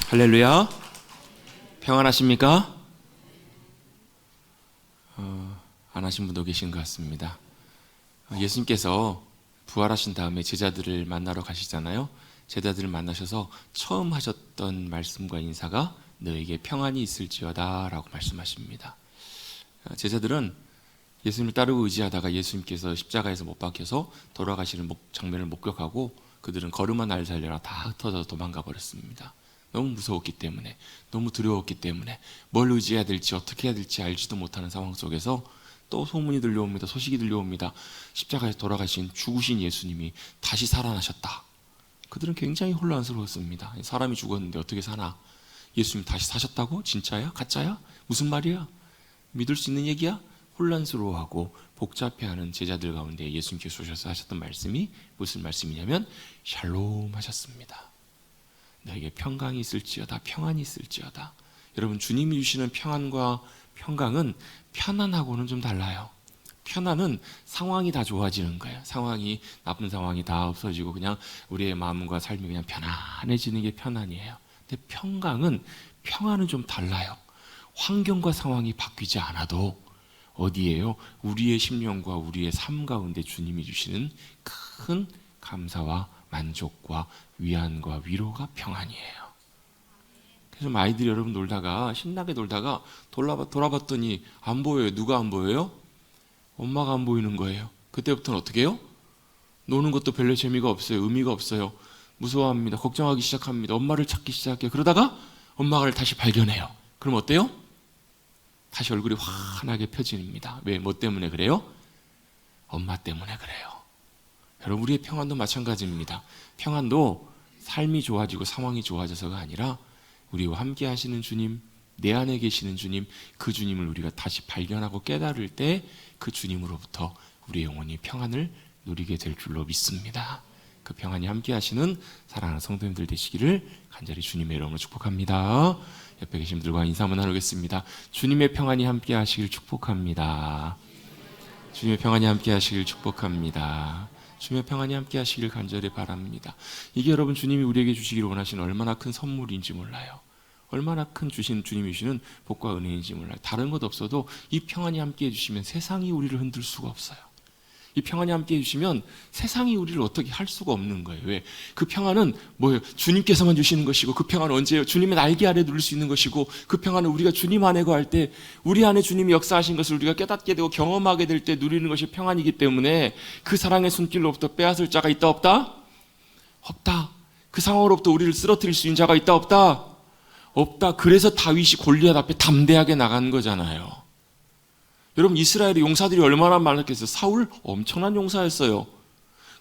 할렐루야. 평안하십니까? 안 하신 분도 계신 것 같습니다. 예수님께서 부활하신 다음에 제자들을 만나러 가시잖아요. 제자들을 만나셔서 처음 하셨던 말씀과 인사가 너에게 평안이 있을지어다 라고 말씀하십니다. 제자들은 예수님을 따르고 의지하다가 예수님께서 십자가에서 못 박혀서 돌아가시는 장면을 목격하고 그들은 걸음아 날 살려라 다 흩어져 도망가 버렸습니다. 너무 무서웠기 때문에, 너무 두려웠기 때문에 뭘 의지해야 될지 어떻게 해야 될지 알지도 못하는 상황 속에서 또 소문이 들려옵니다. 소식이 들려옵니다. 십자가에서 돌아가신 죽으신 예수님이 다시 살아나셨다. 그들은 굉장히 혼란스러웠습니다. 사람이 죽었는데 어떻게 사나? 예수님 다시 사셨다고? 진짜야? 가짜야? 무슨 말이야? 믿을 수 있는 얘기야? 혼란스러워하고 복잡해하는 제자들 가운데 예수님께서 오셔서 하셨던 말씀이 무슨 말씀이냐면 샬롬 하셨습니다. 너에게 평강이 있을지어다, 평안이 있을지어다. 여러분, 주님이 주시는 평안과 평강은 편안하고는 좀 달라요. 편안은 상황이 다 좋아지는 거예요. 상황이, 나쁜 상황이 다 없어지고 그냥 우리의 마음과 삶이 그냥 편안해지는 게 편안이에요. 근데 평안은 좀 달라요. 환경과 상황이 바뀌지 않아도 어디에요? 우리의 심령과 우리의 삶 가운데 주님이 주시는 큰 감사와 만족과 위안과 위로가 평안이에요. 그래서 아이들이 여러분 놀다가 신나게 놀다가 돌아봤더니 안 보여요. 누가 안 보여요? 엄마가 안 보이는 거예요. 그때부터는 어떻게 해요? 노는 것도 별로 재미가 없어요. 의미가 없어요. 무서워합니다. 걱정하기 시작합니다. 엄마를 찾기 시작해요. 그러다가 엄마를 다시 발견해요. 그럼 어때요? 다시 얼굴이 환하게 펴집니다. 왜? 뭐 때문에 그래요? 엄마 때문에 그래요. 여러분, 우리의 평안도 마찬가지입니다. 평안도 삶이 좋아지고 상황이 좋아져서가 아니라 우리와 함께 하시는 주님, 내 안에 계시는 주님, 그 주님을 우리가 다시 발견하고 깨달을 때 그 주님으로부터 우리의 영혼이 평안을 누리게 될 줄로 믿습니다. 그 평안이 함께 하시는 사랑하는 성도님들 되시기를 간절히 주님의 이름으로 축복합니다. 옆에 계신 분들과 인사 한번 나누겠습니다. 주님의 평안이 함께 하시길 축복합니다. 주님의 평안이 함께 하시길 축복합니다. 주님의 평안이 함께 하시길 간절히 바랍니다. 이게 여러분 주님이 우리에게 주시기를 원하시는 얼마나 큰 선물인지 몰라요. 얼마나 큰 주님이 주시는 복과 은혜인지 몰라요. 다른 것 없어도 이 평안이 함께 해주시면 세상이 우리를 흔들 수가 없어요. 이 평안이 함께 해주시면 세상이 우리를 어떻게 할 수가 없는 거예요. 왜? 그 평안은 뭐예요? 주님께서만 주시는 것이고, 그 평안은 언제예요? 주님의 날개 아래 누릴 수 있는 것이고, 그 평안은 우리가 주님 안에 거할 때 우리 안에 주님이 역사하신 것을 우리가 깨닫게 되고 경험하게 될 때 누리는 것이 평안이기 때문에 그 사랑의 손길로부터 빼앗을 자가 있다 없다? 없다. 그 상황으로부터 우리를 쓰러뜨릴 수 있는 자가 있다 없다? 없다. 그래서 다윗이 골리앗 앞에 담대하게 나간 거잖아요. 여러분, 이스라엘의 용사들이 얼마나 많았겠어요? 사울 엄청난 용사였어요.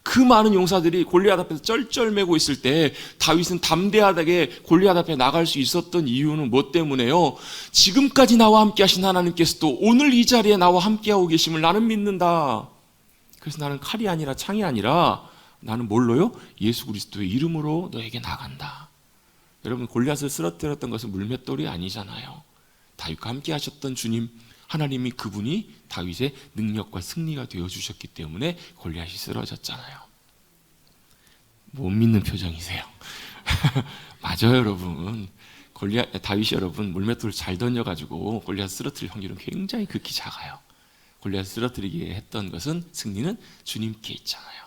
그 많은 용사들이 골리앗 앞에서 쩔쩔매고 있을 때 다윗은 담대하게 골리앗 앞에 나갈 수 있었던 이유는 뭐 때문에요? 지금까지 나와 함께 하신 하나님께서도 오늘 이 자리에 나와 함께하고 계심을 나는 믿는다. 그래서 나는 칼이 아니라 창이 아니라 나는 뭘로요? 예수 그리스도의 이름으로 너에게 나간다. 여러분, 골리앗을 쓰러뜨렸던 것은 물맷돌이 아니잖아요. 다윗과 함께 하셨던 주님, 하나님이 그분이 다윗의 능력과 승리가 되어주셨기 때문에 골리앗이 쓰러졌잖아요. 못 믿는 표정이세요. 맞아요, 여러분. 다윗이 여러분 물맷돌을 잘 던져가지고 골리앗 쓰러뜨릴 확률은 굉장히 극히 작아요. 골리앗을 쓰러뜨리게 했던 것은 승리는 주님께 있잖아요.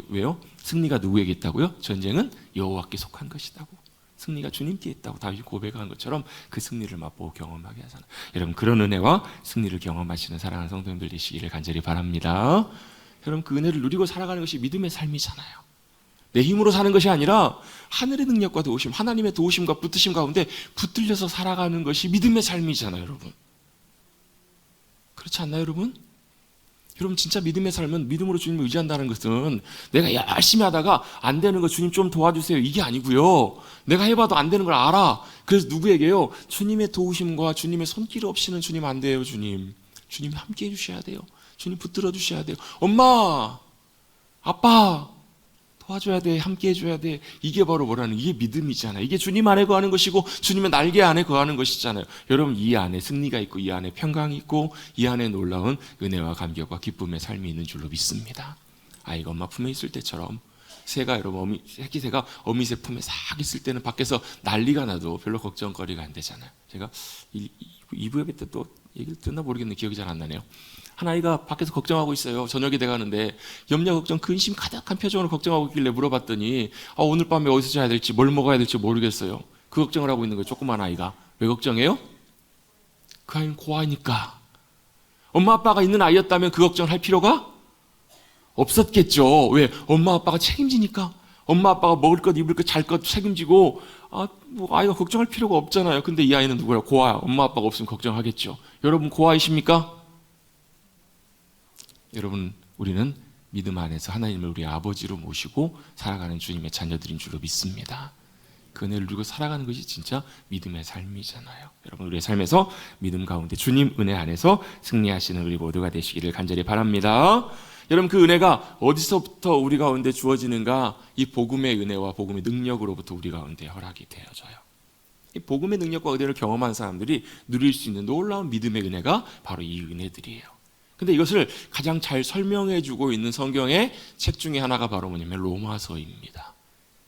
왜요? 승리가 누구에게 있다고요? 전쟁은 여호와께 속한 것이라고. 승리가 주님께 있다고 다윗이 고백한 것처럼 그 승리를 맛보고 경험하게 하잖아요. 여러분, 그런 은혜와 승리를 경험하시는 사랑하는 성도님들 되시기를 간절히 바랍니다. 여러분, 그 은혜를 누리고 살아가는 것이 믿음의 삶이잖아요. 내 힘으로 사는 것이 아니라 하늘의 능력과 도우심, 하나님의 도우심과 붙드심 가운데 붙들려서 살아가는 것이 믿음의 삶이잖아요. 여러분, 그렇지 않나요? 여러분, 진짜 믿음의 삶은 믿음으로 주님을 의지한다는 것은 내가 열심히 하다가 안 되는 거 주님 좀 도와주세요 이게 아니고요. 내가 해봐도 안 되는 걸 알아. 그래서 누구에게요? 주님의 도우심과 주님의 손길 없이는 주님 안 돼요. 주님이 함께 해주셔야 돼요. 주님 붙들어 주셔야 돼요. 엄마, 아빠 도와줘야 돼. 함께 해줘야 돼. 이게 바로 뭐라는, 이게 믿음이잖아요. 이게 주님 안에 거하는 것이고 주님의 날개 안에 거하는 것이잖아요. 여러분, 이 안에 승리가 있고 이 안에 평강이 있고 이 안에 놀라운 은혜와 감격과 기쁨의 삶이 있는 줄로 믿습니다. 아이가 엄마 품에 있을 때처럼 새가 여러분 새끼새가 어미새 품에 싹 있을 때는 밖에서 난리가 나도 별로 걱정거리가 안 되잖아요. 제가 2부회 때 또 얘기를 듣나 모르겠는데 기억이 잘 안 나네요. 한 아이가 밖에서 걱정하고 있어요. 저녁이 돼가는데 염려 걱정 근심 가득한 표정으로 걱정하고 있길래 물어봤더니 오늘 밤에 어디서 자야 될지 뭘 먹어야 될지 모르겠어요. 그 걱정을 하고 있는 거예요. 조그만 아이가. 왜 걱정해요? 그 아이는 고아니까. 엄마 아빠가 있는 아이였다면 그 걱정을 할 필요가 없었겠죠. 왜? 엄마 아빠가 책임지니까. 엄마 아빠가 먹을 것, 입을 것, 잘 것 책임지고 아이가 걱정할 필요가 없잖아요. 근데 이 아이는 누구야? 고아야. 엄마 아빠가 없으면 걱정하겠죠. 여러분 고아이십니까? 여러분 우리는 믿음 안에서 하나님을 우리 아버지로 모시고 살아가는 주님의 자녀들인 줄로 믿습니다. 그 은혜를 누리고 살아가는 것이 진짜 믿음의 삶이잖아요. 여러분 우리의 삶에서 믿음 가운데 주님 은혜 안에서 승리하시는 우리 모두가 되시기를 간절히 바랍니다. 여러분 그 은혜가 어디서부터 우리 가운데 주어지는가? 이 복음의 은혜와 복음의 능력으로부터 우리 가운데 허락이 되어져요. 이 복음의 능력과 은혜를 경험한 사람들이 누릴 수 있는 놀라운 믿음의 은혜가 바로 이 은혜들이에요. 근데 이것을 가장 잘 설명해 주고 있는 성경의 책 중에 하나가 바로 뭐냐면 로마서입니다.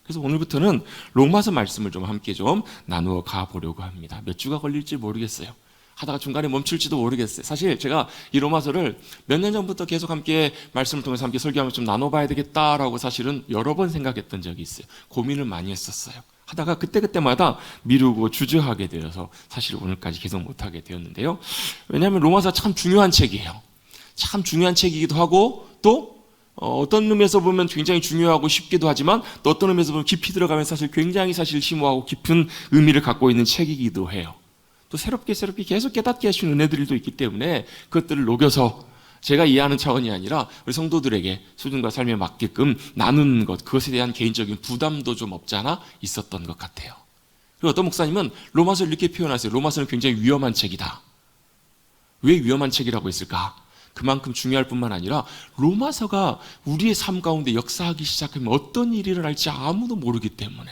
그래서 오늘부터는 로마서 말씀을 좀 함께 좀 나누어 가보려고 합니다. 몇 주가 걸릴지 모르겠어요. 하다가 중간에 멈출지도 모르겠어요. 사실 제가 이 로마서를 몇 년 전부터 계속 함께 말씀을 통해서 함께 설교하면서 좀 나눠봐야 되겠다라고 사실은 여러 번 생각했던 적이 있어요. 고민을 많이 했었어요. 하다가 그때마다 미루고 주저하게 되어서 사실 오늘까지 계속 못하게 되었는데요. 왜냐하면 로마서 참 중요한 책이에요. 참 중요한 책이기도 하고 또 어떤 의미에서 보면 굉장히 중요하고 쉽기도 하지만 또 어떤 의미에서 보면 깊이 들어가면 사실 굉장히 사실 심오하고 깊은 의미를 갖고 있는 책이기도 해요. 또 새롭게 계속 깨닫게 하시는 은혜들도 있기 때문에 그것들을 녹여서 제가 이해하는 차원이 아니라 우리 성도들에게 수준과 삶에 맞게끔 나누는 것, 그것에 대한 개인적인 부담도 좀 없지 않아 있었던 것 같아요. 그리고 어떤 목사님은 로마서를 이렇게 표현하세요. 로마서는 굉장히 위험한 책이다. 왜 위험한 책이라고 했을까? 그만큼 중요할 뿐만 아니라 로마서가 우리의 삶 가운데 역사하기 시작하면 어떤 일이 일어날지 아무도 모르기 때문에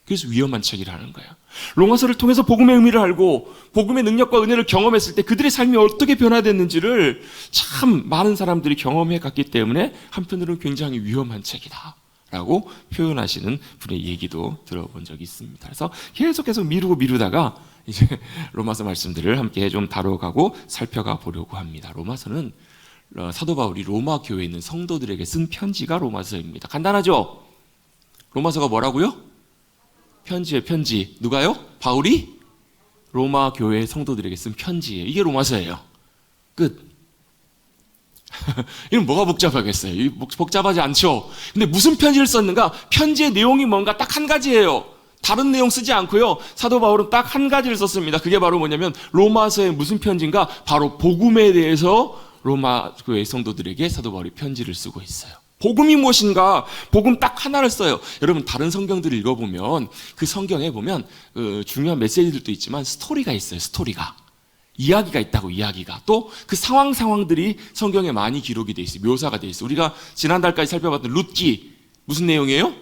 그래서 위험한 책이라는 거예요. 로마서를 통해서 복음의 의미를 알고 복음의 능력과 은혜를 경험했을 때 그들의 삶이 어떻게 변화됐는지를 참 많은 사람들이 경험해 갔기 때문에 한편으로는 굉장히 위험한 책이다 라고 표현하시는 분의 얘기도 들어본 적이 있습니다. 그래서 계속 미루다가 이제 로마서 말씀들을 함께 좀 다뤄가고 살펴가 보려고 합니다. 로마서는 사도 바울이 로마 교회에 있는 성도들에게 쓴 편지가 로마서입니다. 간단하죠? 로마서가 뭐라고요? 편지예요, 편지. 누가요? 바울이 로마 교회 성도들에게 쓴 편지예요. 이게 로마서예요. 끝. 이건 뭐가 복잡하겠어요? 복잡하지 않죠? 근데 무슨 편지를 썼는가? 편지의 내용이 뭔가 딱 한 가지예요. 다른 내용 쓰지 않고요. 사도 바울은 딱 한 가지를 썼습니다. 그게 바로 뭐냐면 로마서의 무슨 편지인가? 바로 복음에 대해서 로마 교회 성도들에게 사도 바울이 편지를 쓰고 있어요. 복음이 무엇인가? 복음 딱 하나를 써요. 여러분 다른 성경들을 읽어보면 그 성경에 보면 중요한 메시지들도 있지만 스토리가 있어요. 스토리가. 이야기가 있다고 이야기가. 또 그 상황들이 성경에 많이 기록이 돼 있어요. 묘사가 돼 있어요. 우리가 지난달까지 살펴봤던 룻기 무슨 내용이에요?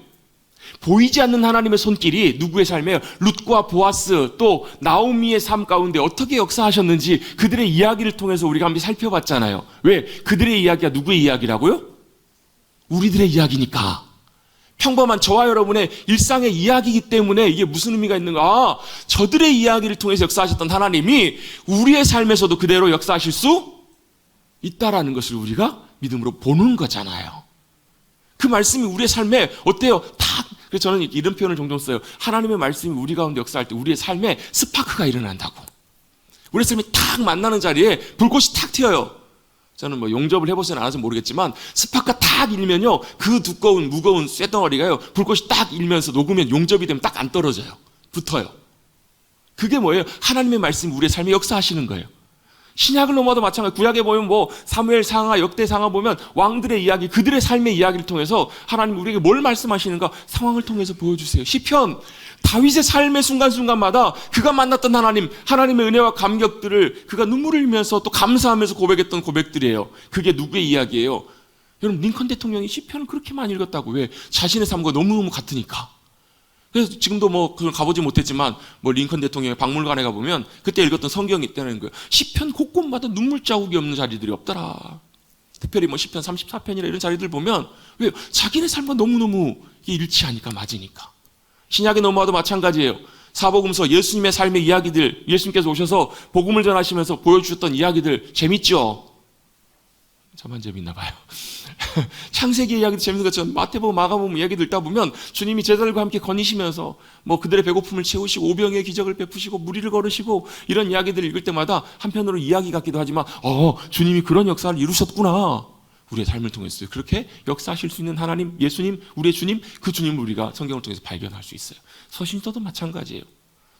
보이지 않는 하나님의 손길이 누구의 삶에 룻과 보아스 또 나오미의 삶 가운데 어떻게 역사하셨는지 그들의 이야기를 통해서 우리가 함께 살펴봤잖아요. 왜? 그들의 이야기가 누구의 이야기라고요? 우리들의 이야기니까. 평범한 저와 여러분의 일상의 이야기이기 때문에 이게 무슨 의미가 있는가? 저들의 이야기를 통해서 역사하셨던 하나님이 우리의 삶에서도 그대로 역사하실 수 있다라는 것을 우리가 믿음으로 보는 거잖아요. 그 말씀이 우리의 삶에 어때요? 그래서 저는 이런 표현을 종종 써요. 하나님의 말씀이 우리 가운데 역사할 때 우리의 삶에 스파크가 일어난다고. 우리의 삶이 탁 만나는 자리에 불꽃이 탁 튀어요. 저는 용접을 해보진 않아서 모르겠지만 스파크가 딱 일면요 그 두꺼운 무거운 쇳덩어리가요 불꽃이 딱 일면서 녹으면 용접이 되면 딱 안 떨어져요. 붙어요. 그게 뭐예요? 하나님의 말씀이 우리의 삶에 역사하시는 거예요. 신약을 넘어도 마찬가지. 구약에 보면 사무엘 상하 역대 상하 보면 왕들의 이야기 그들의 삶의 이야기를 통해서 하나님 우리에게 뭘 말씀하시는가 상황을 통해서 보여주세요. 시편 다윗의 삶의 순간순간마다 그가 만났던 하나님의 은혜와 감격들을 그가 눈물을 흘리면서 또 감사하면서 고백했던 고백들이에요. 그게 누구의 이야기예요? 여러분 링컨 대통령이 시편을 그렇게 많이 읽었다고. 왜? 자신의 삶과 너무너무 같으니까. 그래서 지금도 가보지 못했지만 링컨 대통령의 박물관에 가보면 그때 읽었던 성경이 있다는 거예요. 시편 곳곳마다 눈물 자국이 없는 자리들이 없더라. 특별히 뭐 시편 34편이나 이런 자리들 보면 왜 자기네 삶과 너무너무 일치하니까, 맞으니까. 신약에 넘어와도 마찬가지예요. 사복음서 예수님의 삶의 이야기들, 예수님께서 오셔서 복음을 전하시면서 보여주셨던 이야기들 재밌죠? 저만 재밌나 봐요. 창세기 이야기도 재밌는 것처럼 마태복음, 마가복음 이야기들 읽다 보면 주님이 제자들과 함께 거니시면서 뭐 그들의 배고픔을 채우시고 오병의 기적을 베푸시고 무리를 걸으시고 이런 이야기들을 읽을 때마다 한편으로 이야기 같기도 하지만 주님이 그런 역사를 이루셨구나. 우리의 삶을 통해서 그렇게 역사하실 수 있는 하나님, 예수님, 우리의 주님, 그 주님을 우리가 성경을 통해서 발견할 수 있어요. 서신서도 마찬가지예요.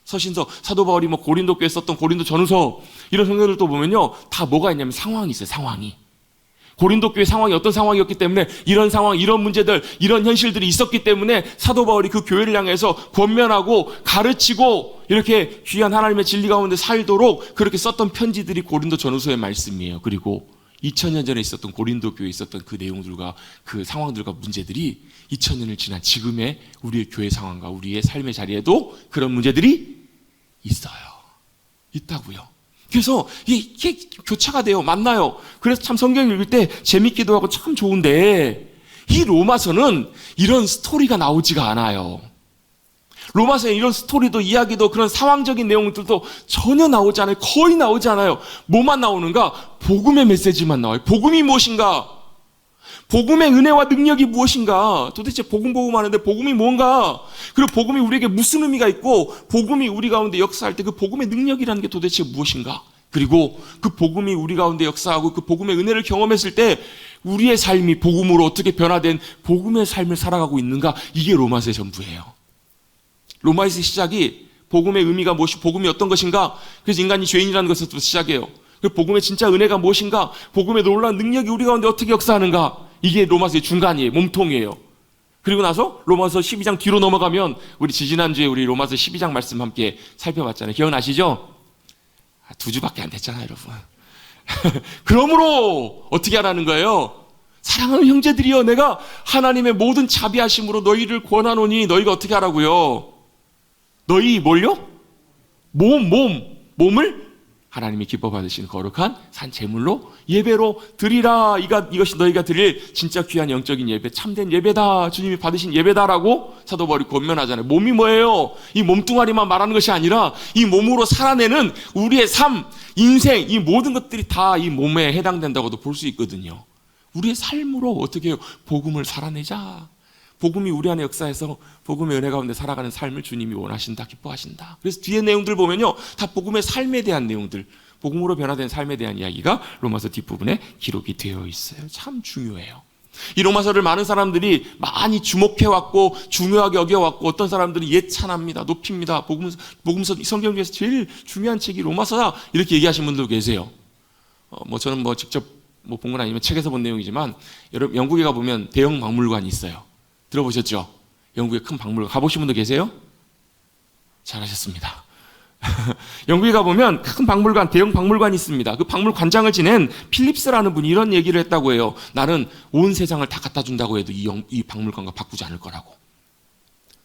서신서, 사도 바울이 뭐 고린도 교회에 썼던 고린도 전후서 이런 성경을 또 보면요, 다 뭐가 있냐면 상황이 있어요. 상황이. 고린도 교회 상황이 어떤 상황이었기 때문에 이런 상황, 이런 문제들, 이런 현실들이 있었기 때문에 사도 바울이 그 교회를 향해서 권면하고 가르치고 이렇게 귀한 하나님의 진리 가운데 살도록 그렇게 썼던 편지들이 고린도 전후서의 말씀이에요. 그리고 2000년 전에 있었던 고린도 교회에 있었던 그 내용들과 그 상황들과 문제들이 2000년을 지난 지금의 우리의 교회 상황과 우리의 삶의 자리에도 그런 문제들이 있어요. 있다고요. 그래서 이게 교차가 돼요. 만나요. 그래서 참 성경 읽을 때 재밌기도 하고 참 좋은데 이 로마서는 이런 스토리가 나오지가 않아요. 로마서에 이런 스토리도 이야기도 그런 상황적인 내용들도 전혀 나오지 않아요. 거의 나오지 않아요. 뭐만 나오는가? 복음의 메시지만 나와요. 복음이 무엇인가? 복음의 은혜와 능력이 무엇인가? 도대체 복음 하는데 복음이 뭔가? 그리고 복음이 우리에게 무슨 의미가 있고 복음이 우리 가운데 역사할 때 그 복음의 능력이라는 게 도대체 무엇인가? 그리고 그 복음이 우리 가운데 역사하고 그 복음의 은혜를 경험했을 때 우리의 삶이 복음으로 어떻게 변화된 복음의 삶을 살아가고 있는가? 이게 로마서의 전부예요. 로마서의 시작이 복음의 의미가 무엇이, 복음이 어떤 것인가? 그래서 인간이 죄인이라는 것에서부터 시작해요. 복음의 진짜 은혜가 무엇인가? 복음의 놀라운 능력이 우리 가운데 어떻게 역사하는가? 이게 로마서의 중간이에요. 몸통이에요. 그리고 나서 로마서 12장 뒤로 넘어가면 우리 지지난주에 우리 로마서 12장 말씀 함께 살펴봤잖아요. 기억나시죠? 2주밖에 안 됐잖아요, 여러분. 그러므로 어떻게 하라는 거예요? 사랑하는 형제들이여, 내가 하나님의 모든 자비하심으로 너희를 권하노니 너희가 어떻게 하라고요? 너희 뭘요? 몸을 하나님이 기뻐 받으신 거룩한 산 제물로 예배로 드리라. 이것이 너희가 드릴 진짜 귀한 영적인 예배, 참된 예배다. 주님이 받으신 예배다라고 사도 바울이 권면하잖아요. 몸이 뭐예요? 이 몸뚱아리만 말하는 것이 아니라 이 몸으로 살아내는 우리의 삶, 인생, 이 모든 것들이 다 이 몸에 해당된다고도 볼 수 있거든요. 우리의 삶으로 어떻게 해요? 복음을 살아내자. 복음이 우리 안에 역사해서 복음의 은혜 가운데 살아가는 삶을 주님이 원하신다, 기뻐하신다. 그래서 뒤에 내용들 보면요, 다 복음의 삶에 대한 내용들, 복음으로 변화된 삶에 대한 이야기가 로마서 뒷부분에 기록이 되어 있어요. 참 중요해요. 이 로마서를 많은 사람들이 많이 주목해왔고 중요하게 여겨왔고 어떤 사람들은 예찬합니다, 높입니다. 복음서 성경 중에서 제일 중요한 책이 로마서다 이렇게 얘기하시는 분도 계세요. 저는 직접 본 건 아니면 책에서 본 내용이지만 여러분 영국에 가보면 대형 박물관이 있어요. 들어보셨죠? 영국의 큰 박물관 가보신 분도 계세요? 잘하셨습니다. 영국에 가보면 큰 박물관, 대형 박물관이 있습니다. 그 박물관장을 지낸 필립스라는 분이 이런 얘기를 했다고 해요. 나는 온 세상을 다 갖다 준다고 해도 이 박물관과 바꾸지 않을 거라고.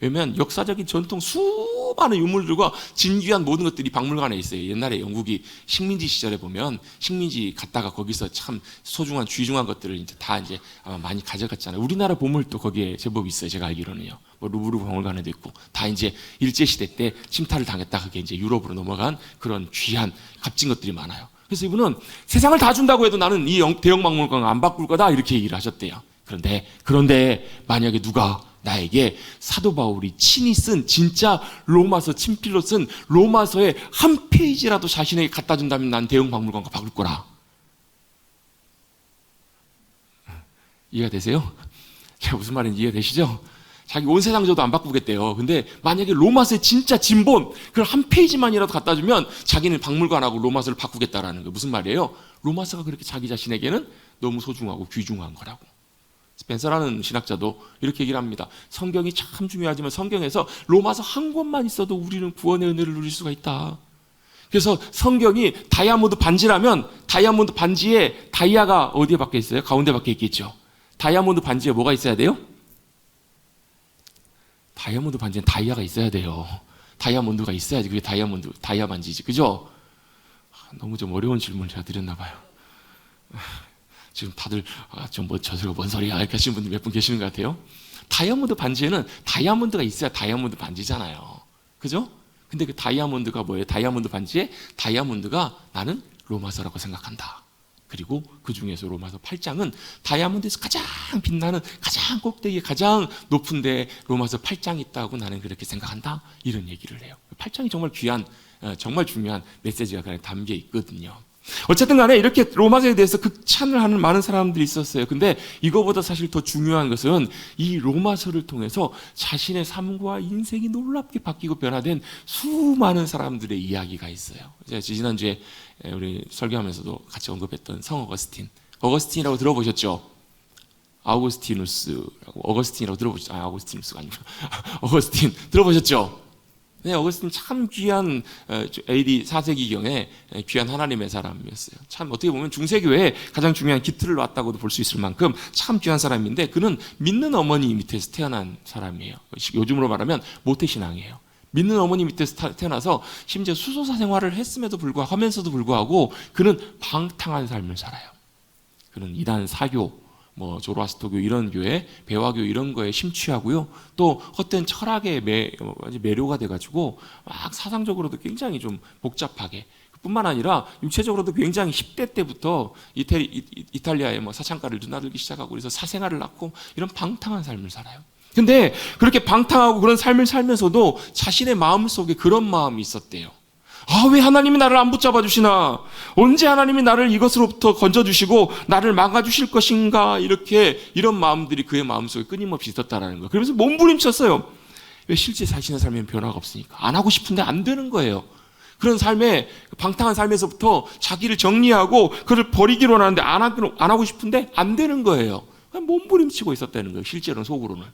왜냐하면 역사적인 전통 수많은 유물들과 진귀한 모든 것들이 박물관에 있어요. 옛날에 영국이 식민지 시절에 보면 식민지 갔다가 거기서 참 소중한 귀중한 것들을 이제 다 이제 아마 많이 가져갔잖아요. 우리나라 보물도 거기에 제법 있어요. 제가 알기로는요. 루브르 박물관에도 있고 다 이제 일제 시대 때 침탈을 당했다 그게 이제 유럽으로 넘어간 그런 귀한 값진 것들이 많아요. 그래서 이분은 세상을 다 준다고 해도 나는 이 대형 박물관 안 바꿀 거다 이렇게 얘기를 하셨대요. 그런데 만약에 누가 나에게 사도 바울이 친히 쓴 진짜 로마서 친필로 쓴 로마서의 한 페이지라도 자신에게 갖다 준다면 난 대형 박물관과 바꿀 거라. 이해가 되세요? 제가 무슨 말인지 이해가 되시죠? 자기 온 세상 줘도 안 바꾸겠대요. 근데 만약에 로마서의 진짜 진본 그걸 한 페이지만이라도 갖다 주면 자기는 박물관하고 로마서를 바꾸겠다라는 거예요. 무슨 말이에요? 로마서가 그렇게 자기 자신에게는 너무 소중하고 귀중한 거라고. 스펜서라는 신학자도 이렇게 얘기를 합니다. 성경이 참 중요하지만 성경에서 로마서 한 권만 있어도 우리는 구원의 은혜를 누릴 수가 있다. 그래서 성경이 다이아몬드 반지라면 다이아몬드 반지에 다이아가 어디에 박혀 있어요? 가운데 박혀 있겠죠. 다이아몬드 반지에 뭐가 있어야 돼요? 다이아몬드 반지엔 다이아가 있어야 돼요. 다이아몬드가 있어야지 그게 다이아 반지지. 그죠? 너무 좀 어려운 질문을 제가 드렸나 봐요. 지금 다들 저들가 뭔 소리야 이렇게 하시는 분들 몇 분 계시는 것 같아요. 다이아몬드 반지에는 다이아몬드가 있어야 다이아몬드 반지잖아요. 그죠? 근데 그 다이아몬드가 뭐예요? 다이아몬드 반지에 다이아몬드가 나는 로마서라고 생각한다. 그리고 그 중에서 로마서 8장은 다이아몬드에서 가장 빛나는 가장 꼭대기에 가장 높은데 로마서 8장이 있다고 나는 그렇게 생각한다. 이런 얘기를 해요. 8장이 정말 귀한 정말 중요한 메시지가 그 안에 담겨 있거든요. 어쨌든 간에 이렇게 로마서에 대해서 극찬을 하는 많은 사람들이 있었어요. 근데 이거보다 사실 더 중요한 것은 이 로마서를 통해서 자신의 삶과 인생이 놀랍게 바뀌고 변화된 수많은 사람들의 이야기가 있어요. 제가 지난주에 우리 설교하면서도 같이 언급했던 성 어거스틴이라고 들어보셨죠? 어거스틴이라고 들어보셨죠? 아우구스티누스가 아니고 어거스틴 들어보셨죠? 네, 어거스틴 참 귀한 AD 4세기경에 귀한 하나님의 사람이었어요. 참 어떻게 보면 중세교회에 가장 중요한 기틀을 놨다고도 볼 수 있을 만큼 참 귀한 사람인데 그는 믿는 어머니 밑에서 태어난 사람이에요. 요즘으로 말하면 모태신앙이에요. 믿는 어머니 밑에서 태어나서 심지어 수소사 생활을 하면서도 불구하고 그는 방탕한 삶을 살아요. 그는 이단 사교 조로아스터교 이런 교회, 배화교 이런 거에 심취하고요. 또 헛된 철학에 매료가 돼가지고 막 사상적으로도 굉장히 좀 복잡하게 뿐만 아니라 육체적으로도 굉장히 10대 때부터 이탈리아의 사창가를 드나들기 시작하고 그래서 사생활을 낳고 이런 방탕한 삶을 살아요. 근데 그렇게 방탕하고 그런 삶을 살면서도 자신의 마음속에 그런 마음이 있었대요. 왜 하나님이 나를 안 붙잡아 주시나? 언제 하나님이 나를 이것으로부터 건져주시고 나를 막아주실 것인가? 이런 마음들이 그의 마음속에 끊임없이 있었다는 거예요. 그러면서 몸부림쳤어요. 왜 실제 자신의 삶에는 변화가 없으니까. 안 하고 싶은데 안 되는 거예요. 그런 삶에 방탕한 삶에서부터 자기를 정리하고 그를 버리기로 하는데 안 하고 싶은데 안 되는 거예요. 몸부림치고 있었다는 거예요. 실제로는 속으로는.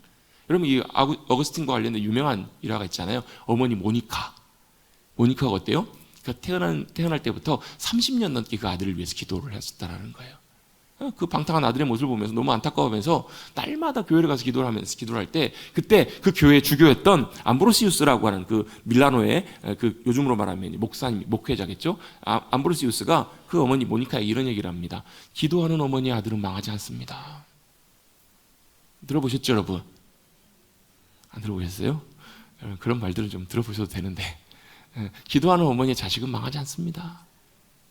여러분 이 어거스틴과 관련된 유명한 일화가 있잖아요. 어머니 모니카가 어때요? 태어날 때부터 30년 넘게 그 아들을 위해서 기도를 했었다는 거예요. 그 방탕한 아들의 모습을 보면서 너무 안타까워하면서 날마다 교회를 가서 기도를 할 때 그때 그 교회 주교였던 암브로시우스라고 하는 그 밀라노의 그 요즘으로 말하면 목회자겠죠. 암브로시우스가 그 어머니 모니카에게 이런 얘기를 합니다. 기도하는 어머니의 아들은 망하지 않습니다. 들어보셨죠, 여러분? 안 들어보셨어요? 그런 말들은 좀 들어보셔도 되는데 기도하는 어머니의 자식은 망하지 않습니다.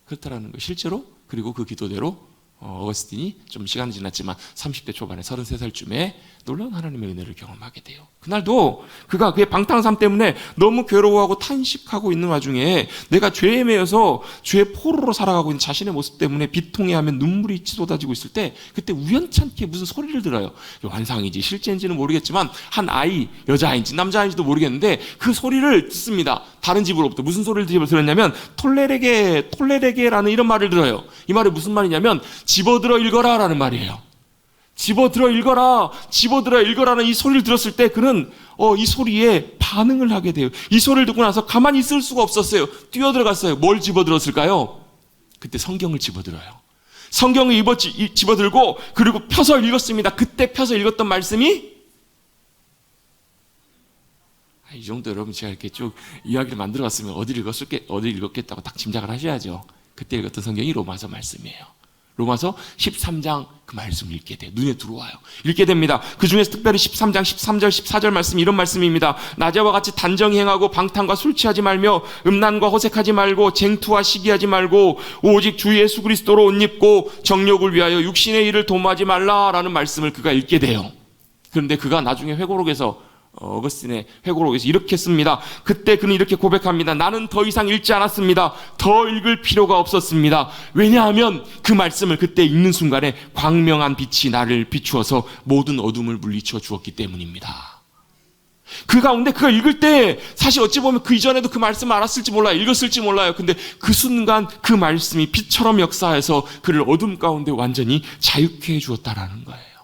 그렇다라는 거 실제로. 그리고 그 기도대로 어거스틴이 좀 시간이 지났지만 30대 초반에 33살쯤에 놀라운 하나님의 은혜를 경험하게 돼요. 그날도 그가 그의 방탕함 때문에 너무 괴로워하고 탄식하고 있는 와중에 내가 죄에 매여서 죄의 포로로 살아가고 있는 자신의 모습 때문에 비통해하며 눈물이 쏟아지고 있을 때 그때 우연찮게 무슨 소리를 들어요. 환상인지 실제인지는 모르겠지만 한 아이, 여자아이인지 남자아이인지도 모르겠는데 그 소리를 듣습니다. 다른 집으로부터. 무슨 소리를 들었냐면 톨레레게라는 이런 말을 들어요. 이 말이 무슨 말이냐면 집어들어 읽어라 라는 말이에요. 집어들어 읽어라는 이 소리를 들었을 때 그는 이 소리에 반응을 하게 돼요. 이 소리를 듣고 나서 가만히 있을 수가 없었어요. 뛰어들어갔어요. 뭘 집어들었을까요? 그때 성경을 집어들어요. 성경을 집어들고 그리고 펴서 읽었습니다. 그때 펴서 읽었던 말씀이 이 정도 여러분 제가 이렇게 쭉 이야기를 만들어갔으면 어디 읽었겠다고 딱 짐작을 하셔야죠. 그때 읽었던 성경이 로마서 말씀이에요. 로마서 13장 그 말씀을 읽게 돼요. 눈에 들어와요. 읽게 됩니다. 그 중에서 특별히 13장 13절 14절 말씀이 이런 말씀입니다. 낮에와 같이 단정히 행하고 방탕과 술 취하지 말며 음란과 호색하지 말고 쟁투와 시기하지 말고 오직 주 예수 그리스도로 옷 입고 정욕을 위하여 육신의 일을 도모하지 말라라는 말씀을 그가 읽게 돼요. 그런데 그가 나중에 회고록에서 어거스틴의 회고록에서 이렇게 씁니다. 그때 그는 이렇게 고백합니다. 나는 더 이상 읽지 않았습니다. 더 읽을 필요가 없었습니다. 왜냐하면 그 말씀을 그때 읽는 순간에 광명한 빛이 나를 비추어서 모든 어둠을 물리쳐 주었기 때문입니다. 그 가운데 그가 읽을 때 사실 어찌 보면 그 이전에도 그 말씀을 알았을지 몰라요. 읽었을지 몰라요. 근데 그 순간 그 말씀이 빛처럼 역사해서 그를 어둠 가운데 완전히 자유케 해 주었다라는 거예요.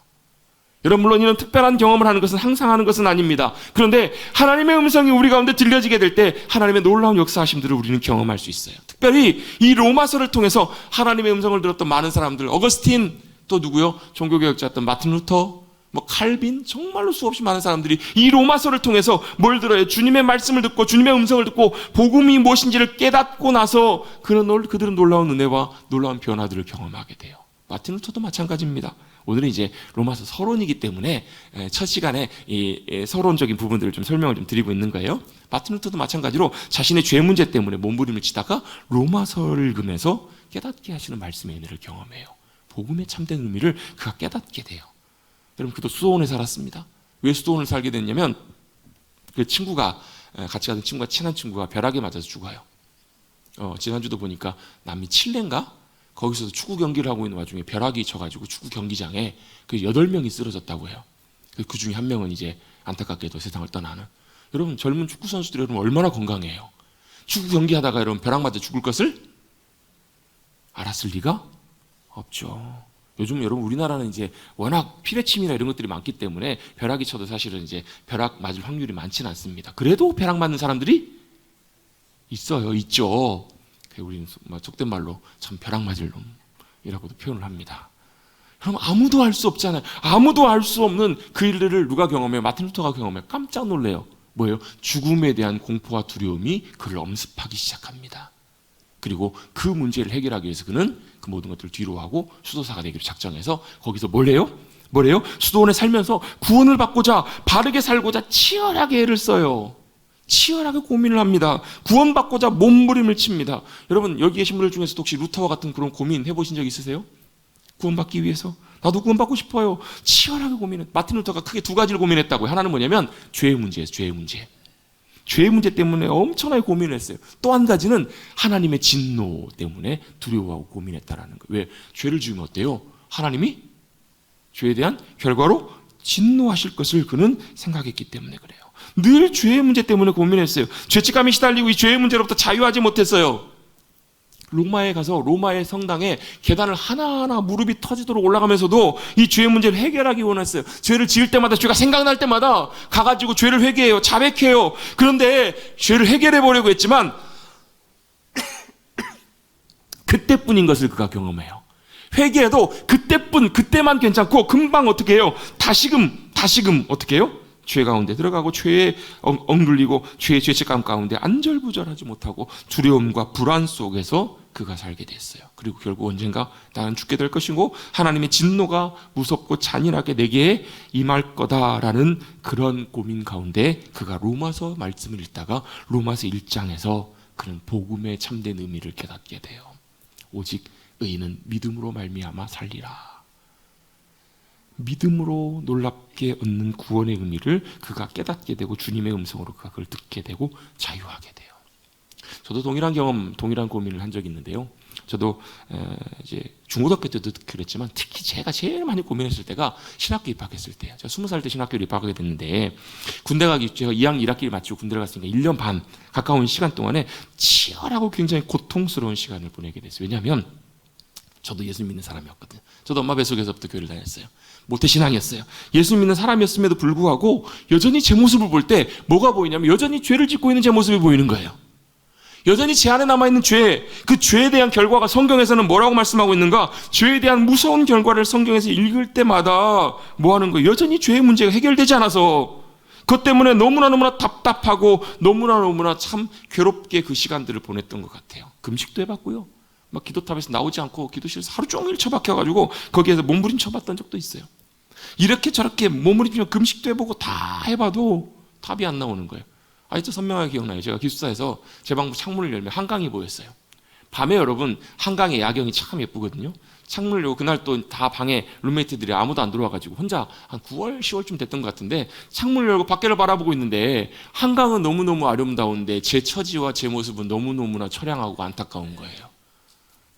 여러분 물론 이런 특별한 경험을 하는 것은 항상 하는 것은 아닙니다. 그런데 하나님의 음성이 우리 가운데 들려지게 될 때 하나님의 놀라운 역사하심들을 우리는 경험할 수 있어요. 특별히 이 로마서를 통해서 하나님의 음성을 들었던 많은 사람들, 어거스틴, 또 누구요? 종교개혁자였던 마틴 루터, 칼빈, 정말로 수없이 많은 사람들이 이 로마서를 통해서 뭘 들어요? 주님의 말씀을 듣고 주님의 음성을 듣고 복음이 무엇인지를 깨닫고 나서 그들은 놀라운 은혜와 놀라운 변화들을 경험하게 돼요. 마틴 루터도 마찬가지입니다. 오늘은 이제 로마서 서론이기 때문에 첫 시간에 이 서론적인 부분들을 좀 설명을 좀 드리고 있는 거예요. 마틴 루터도 마찬가지로 자신의 죄 문제 때문에 몸부림을 치다가 로마서를 읽으면서 깨닫게 하시는 말씀의 은혜를 경험해요. 복음의 참된 의미를 그가 깨닫게 돼요. 여러분, 그도 수도원에 살았습니다. 왜 수도원을 살게 됐냐면 그 친구가, 같이 가던 친구가, 친한 친구가 벼락에 맞아서 죽어요. 지난주도 보니까 남미 칠레인가? 거기서도 축구 경기를 하고 있는 와중에 벼락이 쳐가지고 축구 경기장에 그 8명이 쓰러졌다고 해요. 그 중에 한 명은 이제 안타깝게도 세상을 떠나는. 여러분, 젊은 축구 선수들이 여러분 얼마나 건강해요. 축구 경기하다가 여러분 벼락 맞아 죽을 것을 알았을 리가 없죠. 요즘 여러분 우리나라는 이제 워낙 피뢰침이나 이런 것들이 많기 때문에 벼락이 쳐도 사실은 이제 벼락 맞을 확률이 많지는 않습니다. 그래도 벼락 맞는 사람들이 있어요, 있죠. 우리는 속된 말로 참 벼락 맞을 놈이라고도 표현을 합니다. 그럼 아무도 알 수 없잖아요. 아무도 알 수 없는 그 일들을 누가 경험해요? 마틴 루터가 경험해요. 깜짝 놀래요. 뭐예요? 죽음에 대한 공포와 두려움이 그를 엄습하기 시작합니다. 그리고 그 문제를 해결하기 위해서 그는 그 모든 것들을 뒤로 하고 수도사가 되기로 작정해서 거기서 뭐래요? 수도원에 살면서 구원을 받고자, 바르게 살고자 치열하게 애를 써요. 치열하게 고민을 합니다. 구원받고자 몸부림을 칩니다. 여러분, 여기 계신 분들 중에서도 혹시 루터와 같은 그런 고민 해보신 적 있으세요? 구원받기 위해서? 나도 구원받고 싶어요. 치열하게 고민해. 마틴 루터가 크게 2가지를 고민했다고요. 하나는 뭐냐면 죄의 문제예요. 죄의 문제. 죄의 문제 때문에 엄청나게 고민을 했어요. 또 한 가지는 하나님의 진노 때문에 두려워하고 고민했다라는 거예요. 왜? 죄를 지으면 어때요? 하나님이 죄에 대한 결과로 진노하실 것을 그는 생각했기 때문에 그래요. 늘 죄의 문제 때문에 고민했어요. 죄책감에 시달리고 이 죄의 문제로부터 자유하지 못했어요. 로마에 가서 로마의 성당에 계단을 하나하나 무릎이 터지도록 올라가면서도 이 죄의 문제를 해결하기 원했어요. 죄를 지을 때마다, 죄가 생각날 때마다 가가지고 죄를 회개해요. 자백해요. 그런데 죄를 해결해보려고 했지만 그때뿐인 것을 그가 경험해요. 회개해도 그때만 괜찮고 금방 어떻게 해요? 다시금 어떻게 해요? 죄 가운데 들어가고 죄에 억눌리고 죄의 죄책감 가운데 안절부절하지 못하고 두려움과 불안 속에서 그가 살게 됐어요. 그리고 결국 언젠가 나는 죽게 될 것이고 하나님의 진노가 무섭고 잔인하게 내게 임할 거다라는 그런 고민 가운데 그가 로마서 말씀을 읽다가 로마서 1장에서 그런 복음의 참된 의미를 깨닫게 돼요. 오직 의인은 믿음으로 말미암아 살리라. 믿음으로 놀랍게 얻는 구원의 의미를 그가 깨닫게 되고 주님의 음성으로 그가 그걸 듣게 되고 자유하게 돼요. 저도 동일한 경험, 동일한 고민을 한 적이 있는데요. 저도 이제 중고등학교 때도 그랬지만 특히 제가 제일 많이 고민했을 때가 신학교 입학했을 때예요. 제가 20살 때 신학교를 입학하게 됐는데 군대 가기, 제가 2학년 1학기를 마치고 군대를 갔으니까 1년 반 가까운 시간 동안에 치열하고 굉장히 고통스러운 시간을 보내게 됐어요. 왜냐하면 저도 예수 믿는 사람이었거든요. 저도 엄마 뱃속에서부터 교회를 다녔어요. 모태신앙이었어요. 예수 믿는 사람이었음에도 불구하고 여전히 제 모습을 볼 때 뭐가 보이냐면 여전히 죄를 짓고 있는 제 모습이 보이는 거예요. 여전히 제 안에 남아있는 죄, 그 죄에 대한 결과가 성경에서는 뭐라고 말씀하고 있는가? 죄에 대한 무서운 결과를 성경에서 읽을 때마다 뭐 하는 거예요? 여전히 죄의 문제가 해결되지 않아서 그것 때문에 너무나 답답하고 너무나 참 괴롭게 그 시간들을 보냈던 것 같아요. 금식도 해봤고요. 막 기도탑에서 나오지 않고 기도실에서 하루 종일 처박혀가지고 거기에서 몸부림쳐봤던 적도 있어요. 이렇게 저렇게 몸부림치며 금식도 해보고 다 해봐도 답이 안 나오는 거예요. 아직도 선명하게 기억나요. 제가 기숙사에서 제 방 창문을 열면 한강이 보였어요. 밤에 여러분 한강의 야경이 참 예쁘거든요. 창문을 열고 그날 또 다 방에 룸메이트들이 아무도 안 들어와가지고 혼자 한 9월, 10월쯤 됐던 것 같은데 창문을 열고 밖을 바라보고 있는데 한강은 너무너무 아름다운데 제 처지와 제 모습은 너무너무나 처량하고 안타까운 거예요.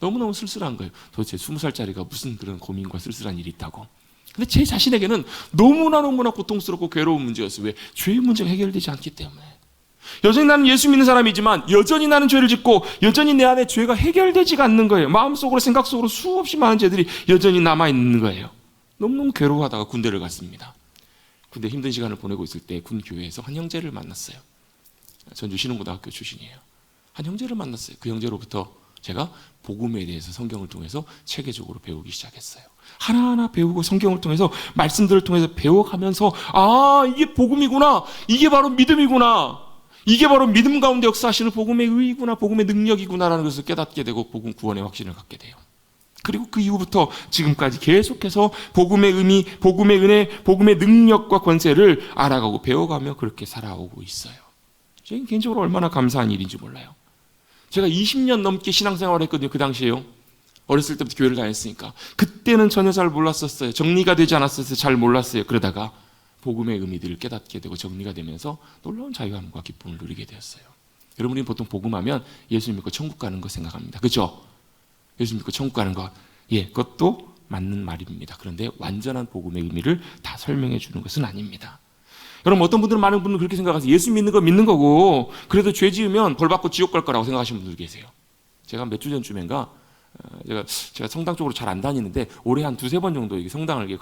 너무너무 쓸쓸한 거예요. 도대체 20살짜리가 무슨 그런 고민과 쓸쓸한 일이 있다고. 근데 제 자신에게는 너무나 고통스럽고 괴로운 문제였어요. 왜? 죄의 문제가 해결되지 않기 때문에. 여전히 나는 예수 믿는 사람이지만 여전히 나는 죄를 짓고 여전히 내 안에 죄가 해결되지가 않는 거예요. 마음속으로 생각 속으로 수없이 많은 죄들이 여전히 남아있는 거예요. 너무너무 괴로워하다가 군대를 갔습니다. 군대 힘든 시간을 보내고 있을 때 군 교회에서 한 형제를 만났어요. 전주 신흥고등학교 출신이에요. 한 형제를 만났어요. 그 형제로부터 제가 복음에 대해서 성경을 통해서 체계적으로 배우기 시작했어요. 하나하나 배우고 성경을 통해서 말씀들을 통해서 배워가면서 아, 이게 복음이구나. 이게 바로 믿음이구나. 이게 바로 믿음 가운데 역사하시는 복음의 의이구나. 복음의 능력이구나라는 것을 깨닫게 되고 복음 구원의 확신을 갖게 돼요. 그리고 그 이후부터 지금까지 계속해서 복음의 의미, 복음의 은혜, 복음의 능력과 권세를 알아가고 배워가며 그렇게 살아오고 있어요. 제가 개인적으로 얼마나 감사한 일인지 몰라요. 제가 20년 넘게 신앙생활을 했거든요. 그 당시에요. 어렸을 때부터 교회를 다녔으니까. 그때는 전혀 잘 몰랐었어요. 정리가 되지 않았어서 잘 몰랐어요. 그러다가 복음의 의미들을 깨닫게 되고 정리가 되면서 놀라운 자유함과 기쁨을 누리게 되었어요. 여러분이 보통 복음하면 예수 믿고 천국 가는 거 생각합니다. 그렇죠? 예수 믿고 천국 가는 것, 예, 그것도 맞는 말입니다. 그런데 완전한 복음의 의미를 다 설명해 주는 것은 아닙니다. 여러분, 어떤 분들은, 많은 분들은 그렇게 생각하세요. 예수 믿는 거 믿는 거고 그래도 죄 지으면 벌 받고 지옥 갈 거라고 생각하시는 분들 계세요. 제가 몇 주 전쯤인가 제가 성당 쪽으로 잘 안 다니는데 올해 한 두세 번 정도 성당을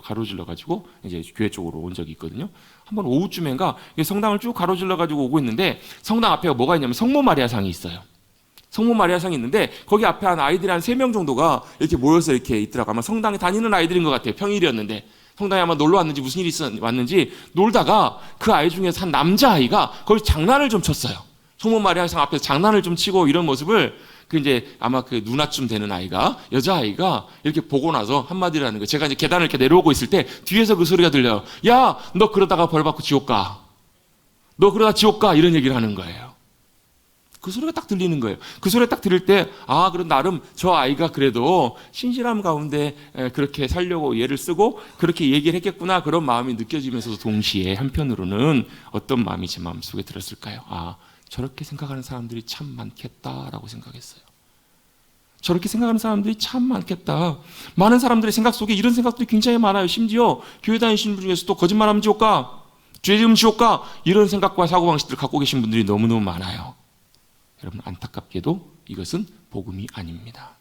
가로질러 가지고 이제 교회 쪽으로 온 적이 있거든요. 한번 오후쯤인가 성당을 쭉 가로질러 가지고 오고 있는데 성당 앞에 뭐가 있냐면 성모 마리아상이 있어요. 성모 마리아상이 있는데 거기 앞에 한 아이들이 한 3명 정도가 이렇게 모여서 이렇게 있더라고요. 아마 성당에 다니는 아이들인 것 같아요. 평일이었는데 성당에 아마 놀러 왔는지 무슨 일이 왔는지 놀다가 그 아이 중에서 한 남자아이가 거기 장난을 좀 쳤어요. 성모 마리아상 앞에서 장난을 좀 치고 이런 모습을 그 이제 아마 그 누나쯤 되는 아이가, 여자아이가 이렇게 보고 나서 한마디를 하는 거예요. 제가 이제 계단을 이렇게 내려오고 있을 때 뒤에서 그 소리가 들려요. 야, 너 그러다가 벌 받고 지옥 가. 너 그러다 지옥 가. 이런 얘기를 하는 거예요. 그 소리가 딱 들리는 거예요. 그 소리가 딱 들을 때, 아, 그럼 나름 저 아이가 그래도 신실함 가운데 그렇게 살려고 예를 쓰고 그렇게 얘기를 했겠구나. 그런 마음이 느껴지면서도 동시에 한편으로는 어떤 마음이 제 마음속에 들었을까요? 아, 저렇게 생각하는 사람들이 참 많겠다라고 생각했어요. 저렇게 생각하는 사람들이 참 많겠다. 많은 사람들의 생각 속에 이런 생각들이 굉장히 많아요. 심지어 교회 다니시는 분 중에서도 거짓말하면 지옥 가, 죄 지으면 지옥 가, 이런 생각과 사고방식들을 갖고 계신 분들이 너무너무 많아요. 여러분, 안타깝게도 이것은 복음이 아닙니다.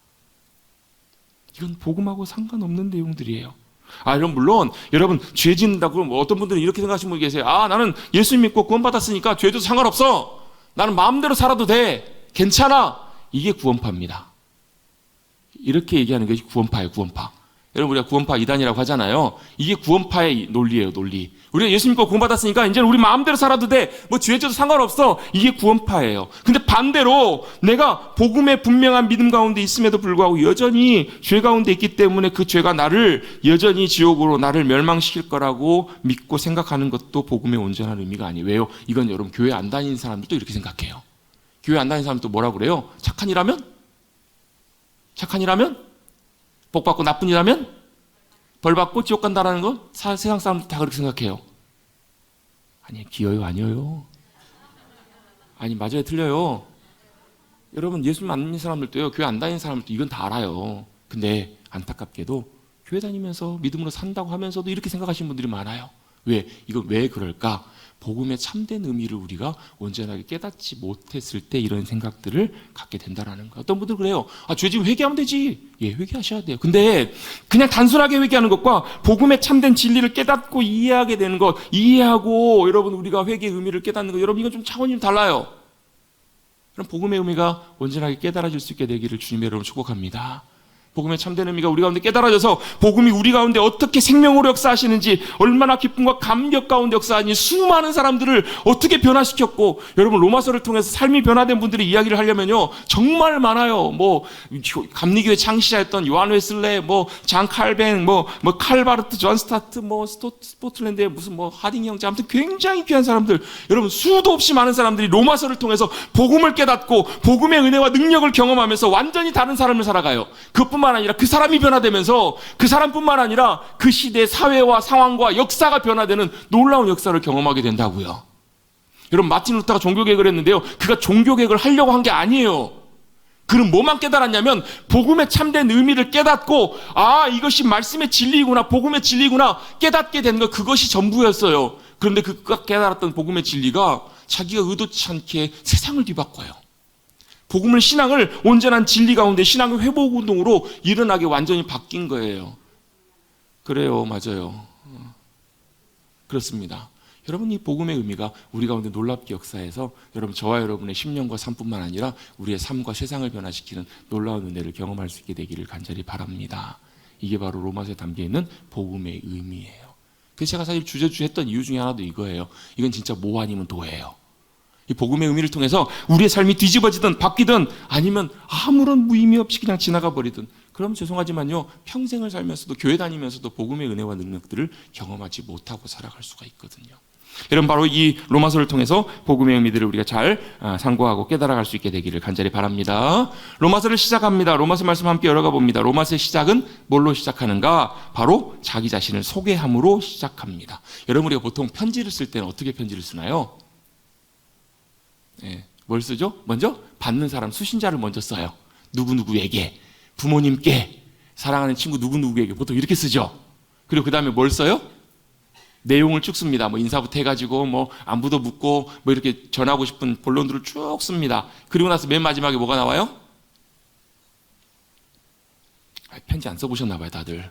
이건 복음하고 상관없는 내용들이에요. 아, 물론 여러분 죄 짓는다고 뭐 어떤 분들은 이렇게 생각하시는 분이 계세요. 아, 나는 예수 믿고 구원받았으니까 죄도 상관없어. 나는 마음대로 살아도 돼. 괜찮아. 이게 구원파입니다. 이렇게 얘기하는 것이 구원파예요. 구원파. 여러분, 우리가 구원파 이단이라고 하잖아요. 이게 구원파의 논리예요. 논리. 우리가 예수 믿고 구원받았으니까 이제는 우리 마음대로 살아도 돼. 뭐 죄져도 상관없어. 이게 구원파예요. 근데 반대로 내가 복음의 분명한 믿음 가운데 있음에도 불구하고 여전히 죄 가운데 있기 때문에 그 죄가 나를 여전히 지옥으로 나를 멸망시킬 거라고 믿고 생각하는 것도 복음의 온전한 의미가 아니에요. 왜요? 이건 여러분 교회 안 다니는 사람들도 이렇게 생각해요. 교회 안 다니는 사람도 뭐라고 그래요? 착한 일하면? 착한 일하면? 복 받고 나쁜 일하면 벌 받고 지옥 간다라는 건 세상 사람들 다 그렇게 생각해요. 아니, 기어요, 아니에요. 아니, 맞아요, 틀려요. 여러분, 예수 안 믿는 사람들도요, 교회 안 다니는 사람들도 이건 다 알아요. 근데 안타깝게도 교회 다니면서 믿음으로 산다고 하면서도 이렇게 생각하시는 분들이 많아요. 왜? 이건 왜 그럴까? 복음의 참된 의미를 우리가 온전하게 깨닫지 못했을 때 이런 생각들을 갖게 된다라는 거. 어떤 분들은 그래요. 아, 죄 지금 회개하면 되지. 예, 회개하셔야 돼요. 근데 그냥 단순하게 회개하는 것과 복음의 참된 진리를 깨닫고 이해하게 되는 것, 이해하고 여러분 우리가 회개의 의미를 깨닫는 것, 여러분 이건 좀 차원이 좀 달라요. 그럼 복음의 의미가 온전하게 깨달아질 수 있게 되기를 주님의 이름으로 축복합니다. 복음의 참된 의미가 우리 가운데 깨달아져서 복음이 우리 가운데 어떻게 생명으로 역사하시는지, 얼마나 기쁨과 감격 가운데 역사하니 수많은 사람들을 어떻게 변화시켰고, 여러분 로마서를 통해서 삶이 변화된 분들의 이야기를 하려면요 정말 많아요. 뭐 감리교회 창시자였던 요한 웨슬레, 뭐 장 칼뱅, 뭐 칼바르트, 존 스타트, 뭐 스코틀랜드의 무슨 뭐 하딩 형제, 아무튼 굉장히 귀한 사람들, 여러분 수도 없이 많은 사람들이 로마서를 통해서 복음을 깨닫고 복음의 은혜와 능력을 경험하면서 완전히 다른 삶을 살아가요. 그뿐만 아니라 그 사람이 변화되면서 그 사람뿐만 아니라 그 시대의 사회와 상황과 역사가 변화되는 놀라운 역사를 경험하게 된다고요. 여러분, 마틴 루터가 종교개혁을 했는데요, 그가 종교개혁을 하려고 한 게 아니에요. 그는 뭐만 깨달았냐면 복음의 참된 의미를 깨닫고, 아, 이것이 말씀의 진리구나, 복음의 진리구나 깨닫게 된 것, 그것이 전부였어요. 그런데 그가 깨달았던 복음의 진리가 자기가 의도치 않게 세상을 뒤바꿔요. 복음을, 신앙을 온전한 진리 가운데 신앙의 회복 운동으로 일어나게 완전히 바뀐 거예요. 그래요, 맞아요. 그렇습니다. 여러분, 이 복음의 의미가 우리 가운데 놀랍게 역사해서 여러분, 저와 여러분의 10년과 삶뿐만 아니라 우리의 삶과 세상을 변화시키는 놀라운 은혜를 경험할 수 있게 되기를 간절히 바랍니다. 이게 바로 로마서에 담겨있는 복음의 의미예요. 그래서 제가 사실 주저주 했던 이유 중에 하나도 이거예요. 이건 진짜 뭐 아니면 도예요. 이 복음의 의미를 통해서 우리의 삶이 뒤집어지든 바뀌든 아니면 아무런 무의미 없이 그냥 지나가 버리든 그럼 죄송하지만요, 평생을 살면서도 교회 다니면서도 복음의 은혜와 능력들을 경험하지 못하고 살아갈 수가 있거든요. 여러분, 바로 이 로마서를 통해서 복음의 의미들을 우리가 잘 상고하고 깨달아갈 수 있게 되기를 간절히 바랍니다. 로마서를 시작합니다. 로마서 말씀 함께 열어가 봅니다. 로마서의 시작은 뭘로 시작하는가? 바로 자기 자신을 소개함으로 시작합니다. 여러분, 우리가 보통 편지를 쓸 때는 어떻게 편지를 쓰나요? 뭘 쓰죠? 먼저 받는 사람, 수신자를 먼저 써요. 누구누구에게, 부모님께, 사랑하는 친구 누구누구에게 보통 이렇게 쓰죠. 그리고 그 다음에 뭘 써요? 내용을 쭉 씁니다. 뭐 인사부터 해가지고 뭐 안부도 묻고 뭐 이렇게 전하고 싶은 본론들을 쭉 씁니다. 그리고 나서 맨 마지막에 뭐가 나와요? 편지 안 써보셨나 봐요, 다들.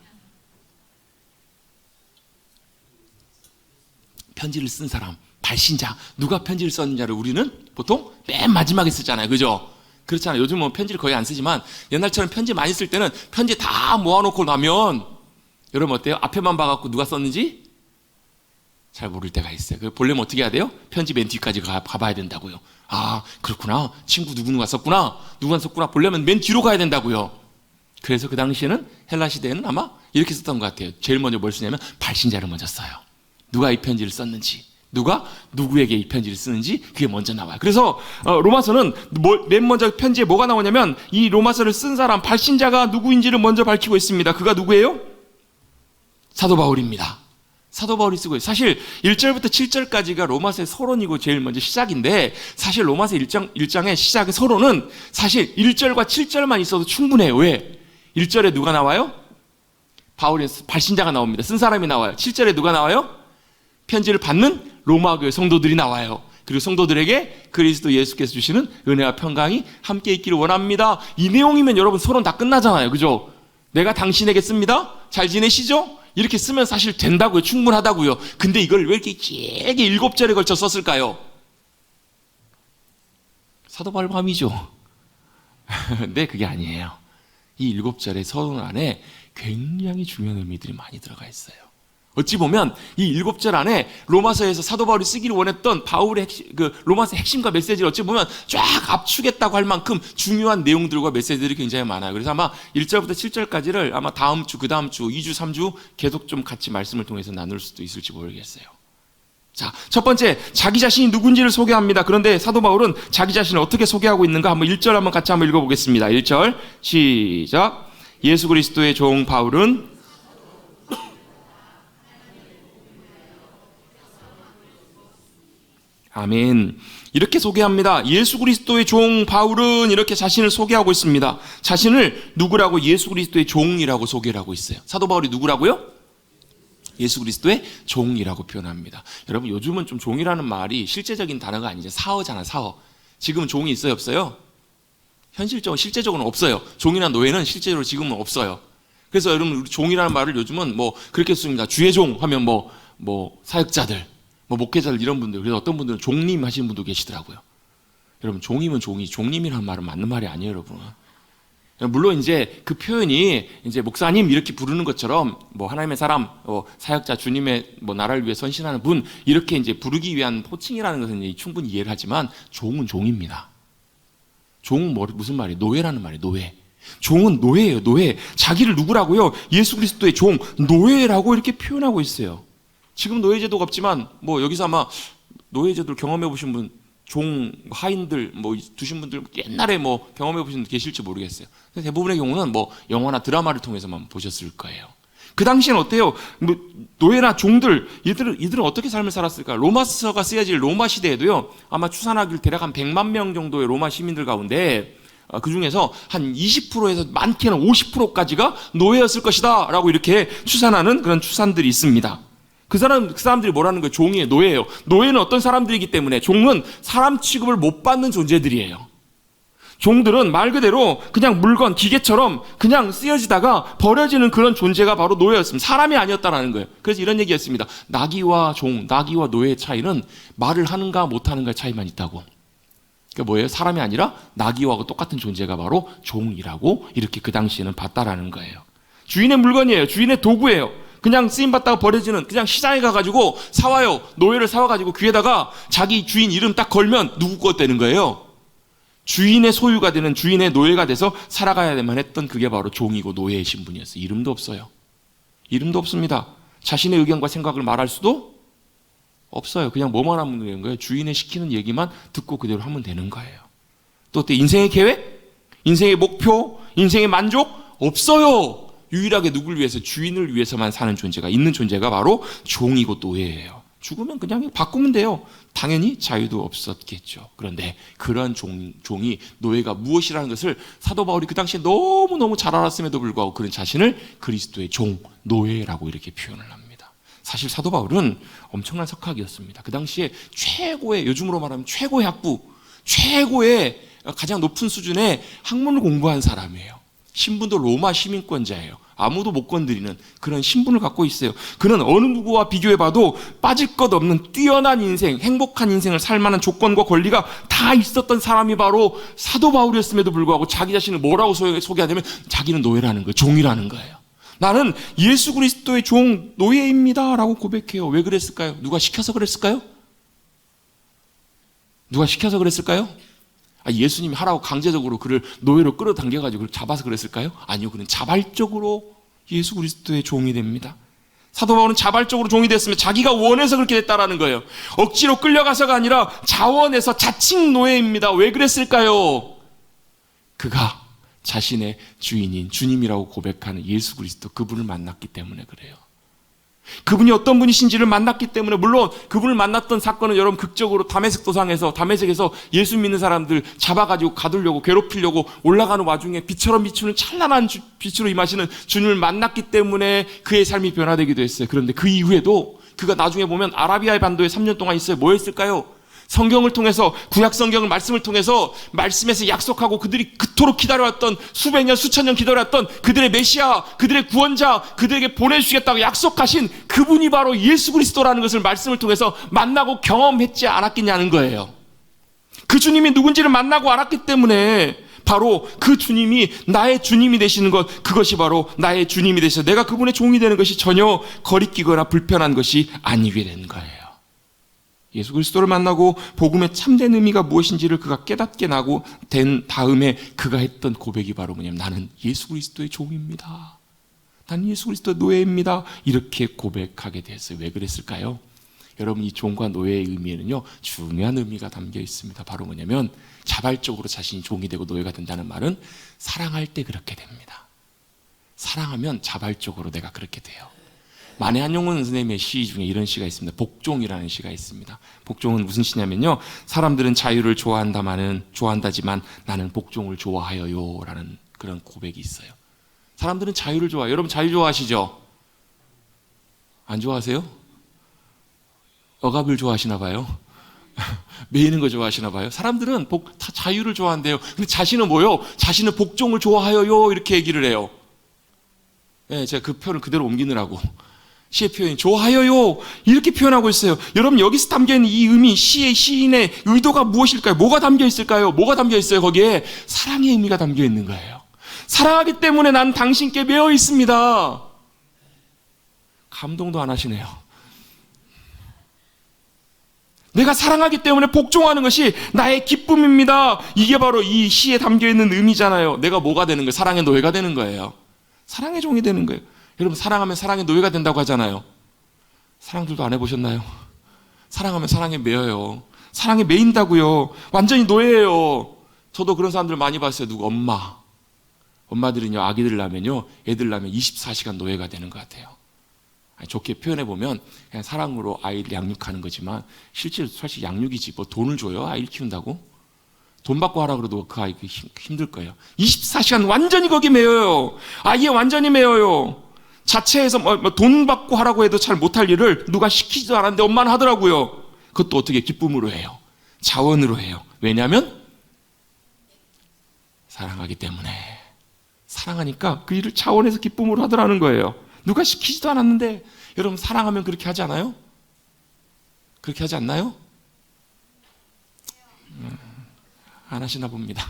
편지를 쓴 사람, 발신자, 누가 편지를 썼느냐를 우리는 보통 맨 마지막에 쓰잖아요, 그죠? 그렇잖아요. 요즘은 편지를 거의 안 쓰지만 옛날처럼 편지 많이 쓸 때는 편지 다 모아놓고 나면 여러분 어때요? 앞에만 봐갖고 누가 썼는지 잘 모를 때가 있어요. 보려면 어떻게 해야 돼요? 편지 맨 뒤까지 가봐야 된다고요. 아, 그렇구나. 친구 누구누가 썼구나. 누가 썼구나. 보려면 맨 뒤로 가야 된다고요. 그래서 그 당시에는 헬라 시대에는 아마 이렇게 썼던 것 같아요. 제일 먼저 뭘 쓰냐면 발신자를 먼저 써요. 누가 이 편지를 썼는지, 누가 누구에게 이 편지를 쓰는지 그게 먼저 나와요. 그래서 로마서는 맨 먼저 편지에 뭐가 나오냐면 이 로마서를 쓴 사람, 발신자가 누구인지를 먼저 밝히고 있습니다. 그가 누구예요? 사도 바울입니다. 사도 바울이 쓰고 있어요. 사실 1절부터 7절까지가 로마서의 서론이고 제일 먼저 시작인데, 사실 로마서 1장의 시작의 서론은 사실 1절과 7절만 있어도 충분해요. 왜? 1절에 누가 나와요? 바울의 발신자가 나옵니다. 쓴 사람이 나와요. 7절에 누가 나와요? 편지를 받는 로마 교회 성도들이 나와요. 그리고 성도들에게 그리스도 예수께서 주시는 은혜와 평강이 함께 있기를 원합니다. 이 내용이면 여러분 서론 다 끝나잖아요, 그죠? 내가 당신에게 씁니다. 잘 지내시죠? 이렇게 쓰면 사실 된다고요. 충분하다고요. 근데 이걸 왜 이렇게 길게 7절에 걸쳐 썼을까요? 사도 바울 밤이죠. 근데 그게 아니에요. 이 7절의 서론 안에 굉장히 중요한 의미들이 많이 들어가 있어요. 어찌 보면 이 7절 안에 로마서에서 사도 바울이 쓰기를 원했던 바울의 로마서의 핵심과 메시지를 어찌 보면 쫙 압축했다고 할 만큼 중요한 내용들과 메시지들이 굉장히 많아요. 그래서 아마 1절부터 7절까지를 아마 다음 주, 그 다음 주, 2주, 3주 계속 좀 같이 말씀을 통해서 나눌 수도 있을지 모르겠어요. 자, 첫 번째, 자기 자신이 누군지를 소개합니다. 그런데 사도 바울은 자기 자신을 어떻게 소개하고 있는가? 한번 1절 한번 같이 한번 읽어보겠습니다. 1절 시작. 예수 그리스도의 종 바울은 아멘. 이렇게 소개합니다. 예수 그리스도의 종 바울은 이렇게 자신을 소개하고 있습니다. 자신을 누구라고? 예수 그리스도의 종이라고 소개를 하고 있어요. 사도 바울이 누구라고요? 예수 그리스도의 종이라고 표현합니다. 여러분, 요즘은 좀 종이라는 말이 실제적인 단어가 아니죠. 사어잖아, 사어. 지금은 종이 있어요, 없어요? 현실적으로, 실제적으로는 없어요. 종이나 노예는 실제로 지금은 없어요. 그래서 여러분, 우리 종이라는 말을 요즘은 뭐 그렇게 씁니다. 주의 종 하면 뭐 사역자들, 뭐 목회자들 이런 분들, 그래서 어떤 분들은 종님 하시는 분도 계시더라고요. 여러분, 종이면 종이, 종님이라는 말은 맞는 말이 아니에요, 여러분. 물론 이제 그 표현이 이제 목사님 이렇게 부르는 것처럼 뭐 하나님의 사람, 사역자, 주님의 뭐 나라를 위해 선신하는 분 이렇게 이제 부르기 위한 호칭이라는 것은 이제 충분히 이해를 하지만 종은 종입니다. 종은 무슨 말이에요? 노예라는 말이에요, 노예. 종은 노예예요, 노예. 자기를 누구라고요? 예수 그리스도의 종, 노예라고 이렇게 표현하고 있어요. 지금 노예제도가 없지만 뭐 여기서 아마 노예제도를 경험해 보신 분, 종 하인들 뭐 두신 분들 옛날에 뭐 경험해 보신 분 계실지 모르겠어요. 대부분의 경우는 뭐 영화나 드라마를 통해서만 보셨을 거예요. 그 당시에는 어때요? 뭐 노예나 종들 이들은 어떻게 삶을 살았을까? 로마서가 쓰여질 로마 시대에도요, 아마 추산하길 대략 한 100만 명 정도의 로마 시민들 가운데 그 중에서 한 20%에서 많게는 50%까지가 노예였을 것이다 라고 이렇게 추산하는 그런 추산들이 있습니다. 그 사람들이 뭐라는 거예요? 종이에요, 노예예요. 노예는 어떤 사람들이기 때문에 종은 사람 취급을 못 받는 존재들이에요. 종들은 말 그대로 그냥 물건, 기계처럼 그냥 쓰여지다가 버려지는 그런 존재가 바로 노예였습니다. 사람이 아니었다라는 거예요. 그래서 이런 얘기였습니다. 나귀와 종, 나귀와 노예의 차이는 말을 하는가 못하는가 차이만 있다고. 그러니까 뭐예요? 사람이 아니라 나귀와 똑같은 존재가 바로 종이라고 이렇게 그 당시에는 봤다라는 거예요. 주인의 물건이에요. 주인의 도구예요. 그냥 쓰임받다가 버려지는, 그냥 시장에 가가지고 사와요. 노예를 사와가지고 귀에다가 자기 주인 이름 딱 걸면 누구 것 되는 거예요? 주인의 소유가 되는, 주인의 노예가 돼서 살아가야만 했던, 그게 바로 종이고 노예의 신분이었어요. 이름도 없어요. 이름도 없습니다. 자신의 의견과 생각을 말할 수도 없어요. 그냥 뭐만 하면 되는 거예요. 주인의 시키는 얘기만 듣고 그대로 하면 되는 거예요. 또 어때? 인생의 계획? 인생의 목표? 인생의 만족? 없어요. 유일하게 누굴 위해서? 주인을 위해서만 사는 존재가 있는 존재가 바로 종이고 노예예요. 죽으면 그냥 바꾸면 돼요. 당연히 자유도 없었겠죠. 그런데 그런 종이, 노예가 무엇이라는 것을 사도 바울이 그 당시에 너무너무 잘 알았음에도 불구하고 그런 자신을 그리스도의 종, 노예라고 이렇게 표현을 합니다. 사실 사도 바울은 엄청난 석학이었습니다. 그 당시에 최고의, 요즘으로 말하면 최고의 학부, 최고의 가장 높은 수준의 학문을 공부한 사람이에요. 신분도 로마 시민권자예요. 아무도 못 건드리는 그런 신분을 갖고 있어요. 그는 어느 누구와 비교해봐도 빠질 것 없는 뛰어난 인생, 행복한 인생을 살 만한 조건과 권리가 다 있었던 사람이 바로 사도 바울이었음에도 불구하고 자기 자신을 뭐라고 소개하냐면 자기는 노예라는 거예요. 종이라는 거예요. 나는 예수 그리스도의 종, 노예입니다 라고 고백해요. 왜 그랬을까요? 누가 시켜서 그랬을까요? 누가 시켜서 그랬을까요? 예수님이 하라고 강제적으로 그를 노예로 끌어당겨가지고 잡아서 그랬을까요? 아니요. 그는 자발적으로 예수 그리스도의 종이 됩니다. 사도 바울은 자발적으로 종이 됐으면 자기가 원해서 그렇게 됐다라는 거예요. 억지로 끌려가서가 아니라 자원해서 자칭 노예입니다. 왜 그랬을까요? 그가 자신의 주인인 주님이라고 고백하는 예수 그리스도, 그분을 만났기 때문에 그래요. 그분이 어떤 분이신지를 만났기 때문에, 물론 그분을 만났던 사건은 여러분 극적으로 다메섹 도상에서, 다메섹에서 예수 믿는 사람들 잡아가지고 가두려고 괴롭히려고 올라가는 와중에 빛처럼 비추는 찬란한 빛으로 임하시는 주님을 만났기 때문에 그의 삶이 변화되기도 했어요. 그런데 그 이후에도 그가 나중에 보면 아라비아의 반도에 3년 동안 있어요. 뭐 했을까요? 성경을 통해서, 구약 성경을, 말씀을 통해서 말씀에서 약속하고 그들이 그토록 기다려왔던, 수백 년 수천 년 기다려왔던 그들의 메시아, 그들의 구원자, 그들에게 보내주시겠다고 약속하신 그분이 바로 예수 그리스도라는 것을 말씀을 통해서 만나고 경험했지 않았겠냐는 거예요. 그 주님이 누군지를 만나고 알았기 때문에 바로 그 주님이 나의 주님이 되시는 것, 그것이 바로 나의 주님이 되셔서 내가 그분의 종이 되는 것이 전혀 거리끼거나 불편한 것이 아니게 된 거예요. 예수 그리스도를 만나고 복음의 참된 의미가 무엇인지를 그가 깨닫게 나고 된 다음에 그가 했던 고백이 바로 뭐냐면, 나는 예수 그리스도의 종입니다. 나는 예수 그리스도의 노예입니다. 이렇게 고백하게 됐어요. 왜 그랬을까요? 여러분, 이 종과 노예의 의미에는요 중요한 의미가 담겨 있습니다. 바로 뭐냐면, 자발적으로 자신이 종이 되고 노예가 된다는 말은 사랑할 때 그렇게 됩니다. 사랑하면 자발적으로 내가 그렇게 돼요. 만해 한용운 선생님의 시 중에 이런 시가 있습니다. 복종이라는 시가 있습니다. 복종은 무슨 시냐면요, 사람들은 자유를 좋아한다지만 나는 복종을 좋아하여요 라는 그런 고백이 있어요. 사람들은 자유를 좋아해요. 여러분 자유 좋아하시죠? 안 좋아하세요? 억압을 좋아하시나 봐요. 매이는 거 좋아하시나 봐요. 사람들은 다 자유를 좋아한대요. 근데 자신은 뭐요? 자신은 복종을 좋아하여요 이렇게 얘기를 해요. 네, 제가 그 표현을 그대로 옮기느라고 시의 표현이 좋아하여요 이렇게 표현하고 있어요. 여러분, 여기서 담겨있는 이 의미, 시인의 의도가 무엇일까요? 뭐가 담겨 있을까요? 뭐가 담겨 있어요? 거기에 사랑의 의미가 담겨 있는 거예요. 사랑하기 때문에 난 당신께 매여 있습니다. 감동도 안 하시네요. 내가 사랑하기 때문에 복종하는 것이 나의 기쁨입니다. 이게 바로 이 시에 담겨있는 의미잖아요. 내가 뭐가 되는 거예요? 사랑의 노예가 되는 거예요. 사랑의 종이 되는 거예요. 여러분, 사랑하면 사랑의 노예가 된다고 하잖아요. 사랑들도 안 해보셨나요? 사랑하면 사랑에 매여요. 사랑에 매인다고요. 완전히 노예예요. 저도 그런 사람들 많이 봤어요. 누구? 엄마들은요, 아기들 낳으면요, 애들 낳으면 24시간 노예가 되는 것 같아요. 좋게 표현해보면 그냥 사랑으로 아이를 양육하는 거지만 실제로 사실 양육이지, 뭐 돈을 줘요? 아이를 키운다고? 돈 받고 하라 그래도 그 아이 힘들 거예요. 24시간 완전히 거기 매여요. 아이에 완전히 매여요. 자체에서 돈 받고 하라고 해도 잘 못할 일을 누가 시키지도 않았는데 엄마는 하더라고요. 그것도 어떻게 기쁨으로 해요. 자원으로 해요. 왜냐하면 사랑하기 때문에. 사랑하니까 그 일을 자원해서 기쁨으로 하더라는 거예요. 누가 시키지도 않았는데. 여러분, 사랑하면 그렇게 하지 않아요? 그렇게 하지 않나요? 안 하시나 봅니다.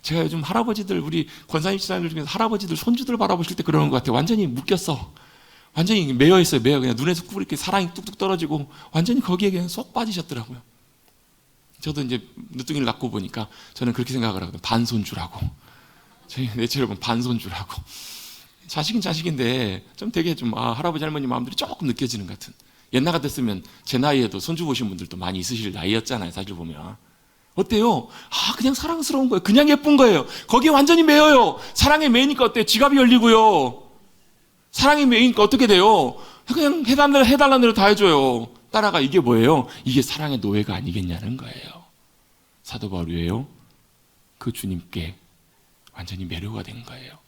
제가 요즘 할아버지들, 우리 권사님 집사님들 중에서 할아버지들, 손주들 바라보실 때 그러는 것 같아요. 완전히 묶였어. 완전히 매여 있어요. 매여. 그냥 눈에서 이렇게 사랑이 뚝뚝 떨어지고 완전히 거기에 그냥 쏙 빠지셨더라고요. 저도 이제 늦둥이를 낳고 보니까 저는 그렇게 생각을 하거든요. 반손주라고. 저희 넷째 보면 반손주라고. 자식은 자식인데 좀 되게 좀 할아버지 할머니 마음들이 조금 느껴지는 것 같은. 옛날 같았으면 제 나이에도 손주 보신 분들도 많이 있으실 나이였잖아요. 사실 보면. 어때요? 그냥 사랑스러운 거예요. 그냥 예쁜 거예요. 거기에 완전히 매여요. 사랑에 매이니까 어때요? 지갑이 열리고요. 사랑에 매이니까 어떻게 돼요? 그냥 해달라는 대로 다 해줘요. 따라가. 이게 뭐예요? 이게 사랑의 노예가 아니겠냐는 거예요. 사도 바울이 왜요? 그 주님께 완전히 매료가 된 거예요.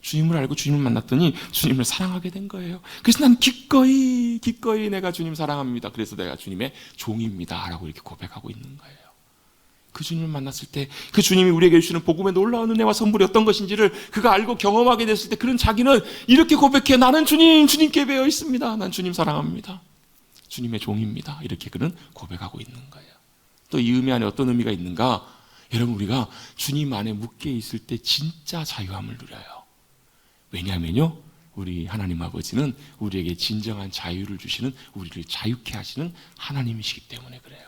주님을 알고 주님을 만났더니 주님을 사랑하게 된 거예요. 그래서 난 기꺼이 내가 주님 사랑합니다. 그래서 내가 주님의 종입니다 라고 이렇게 고백하고 있는 거예요. 그 주님을 만났을 때 그 주님이 우리에게 주시는 복음의 놀라운 은혜와 선물이 어떤 것인지를 그가 알고 경험하게 됐을 때 그런 자기는 이렇게 고백해. 나는 주님께 배어 있습니다. 난 주님 사랑합니다. 주님의 종입니다. 이렇게 그는 고백하고 있는 거예요. 또 이 의미 안에 어떤 의미가 있는가? 여러분, 우리가 주님 안에 묶여 있을 때 진짜 자유함을 누려요. 왜냐하면요, 우리 하나님 아버지는 우리에게 진정한 자유를 주시는, 우리를 자유케 하시는 하나님이시기 때문에 그래요.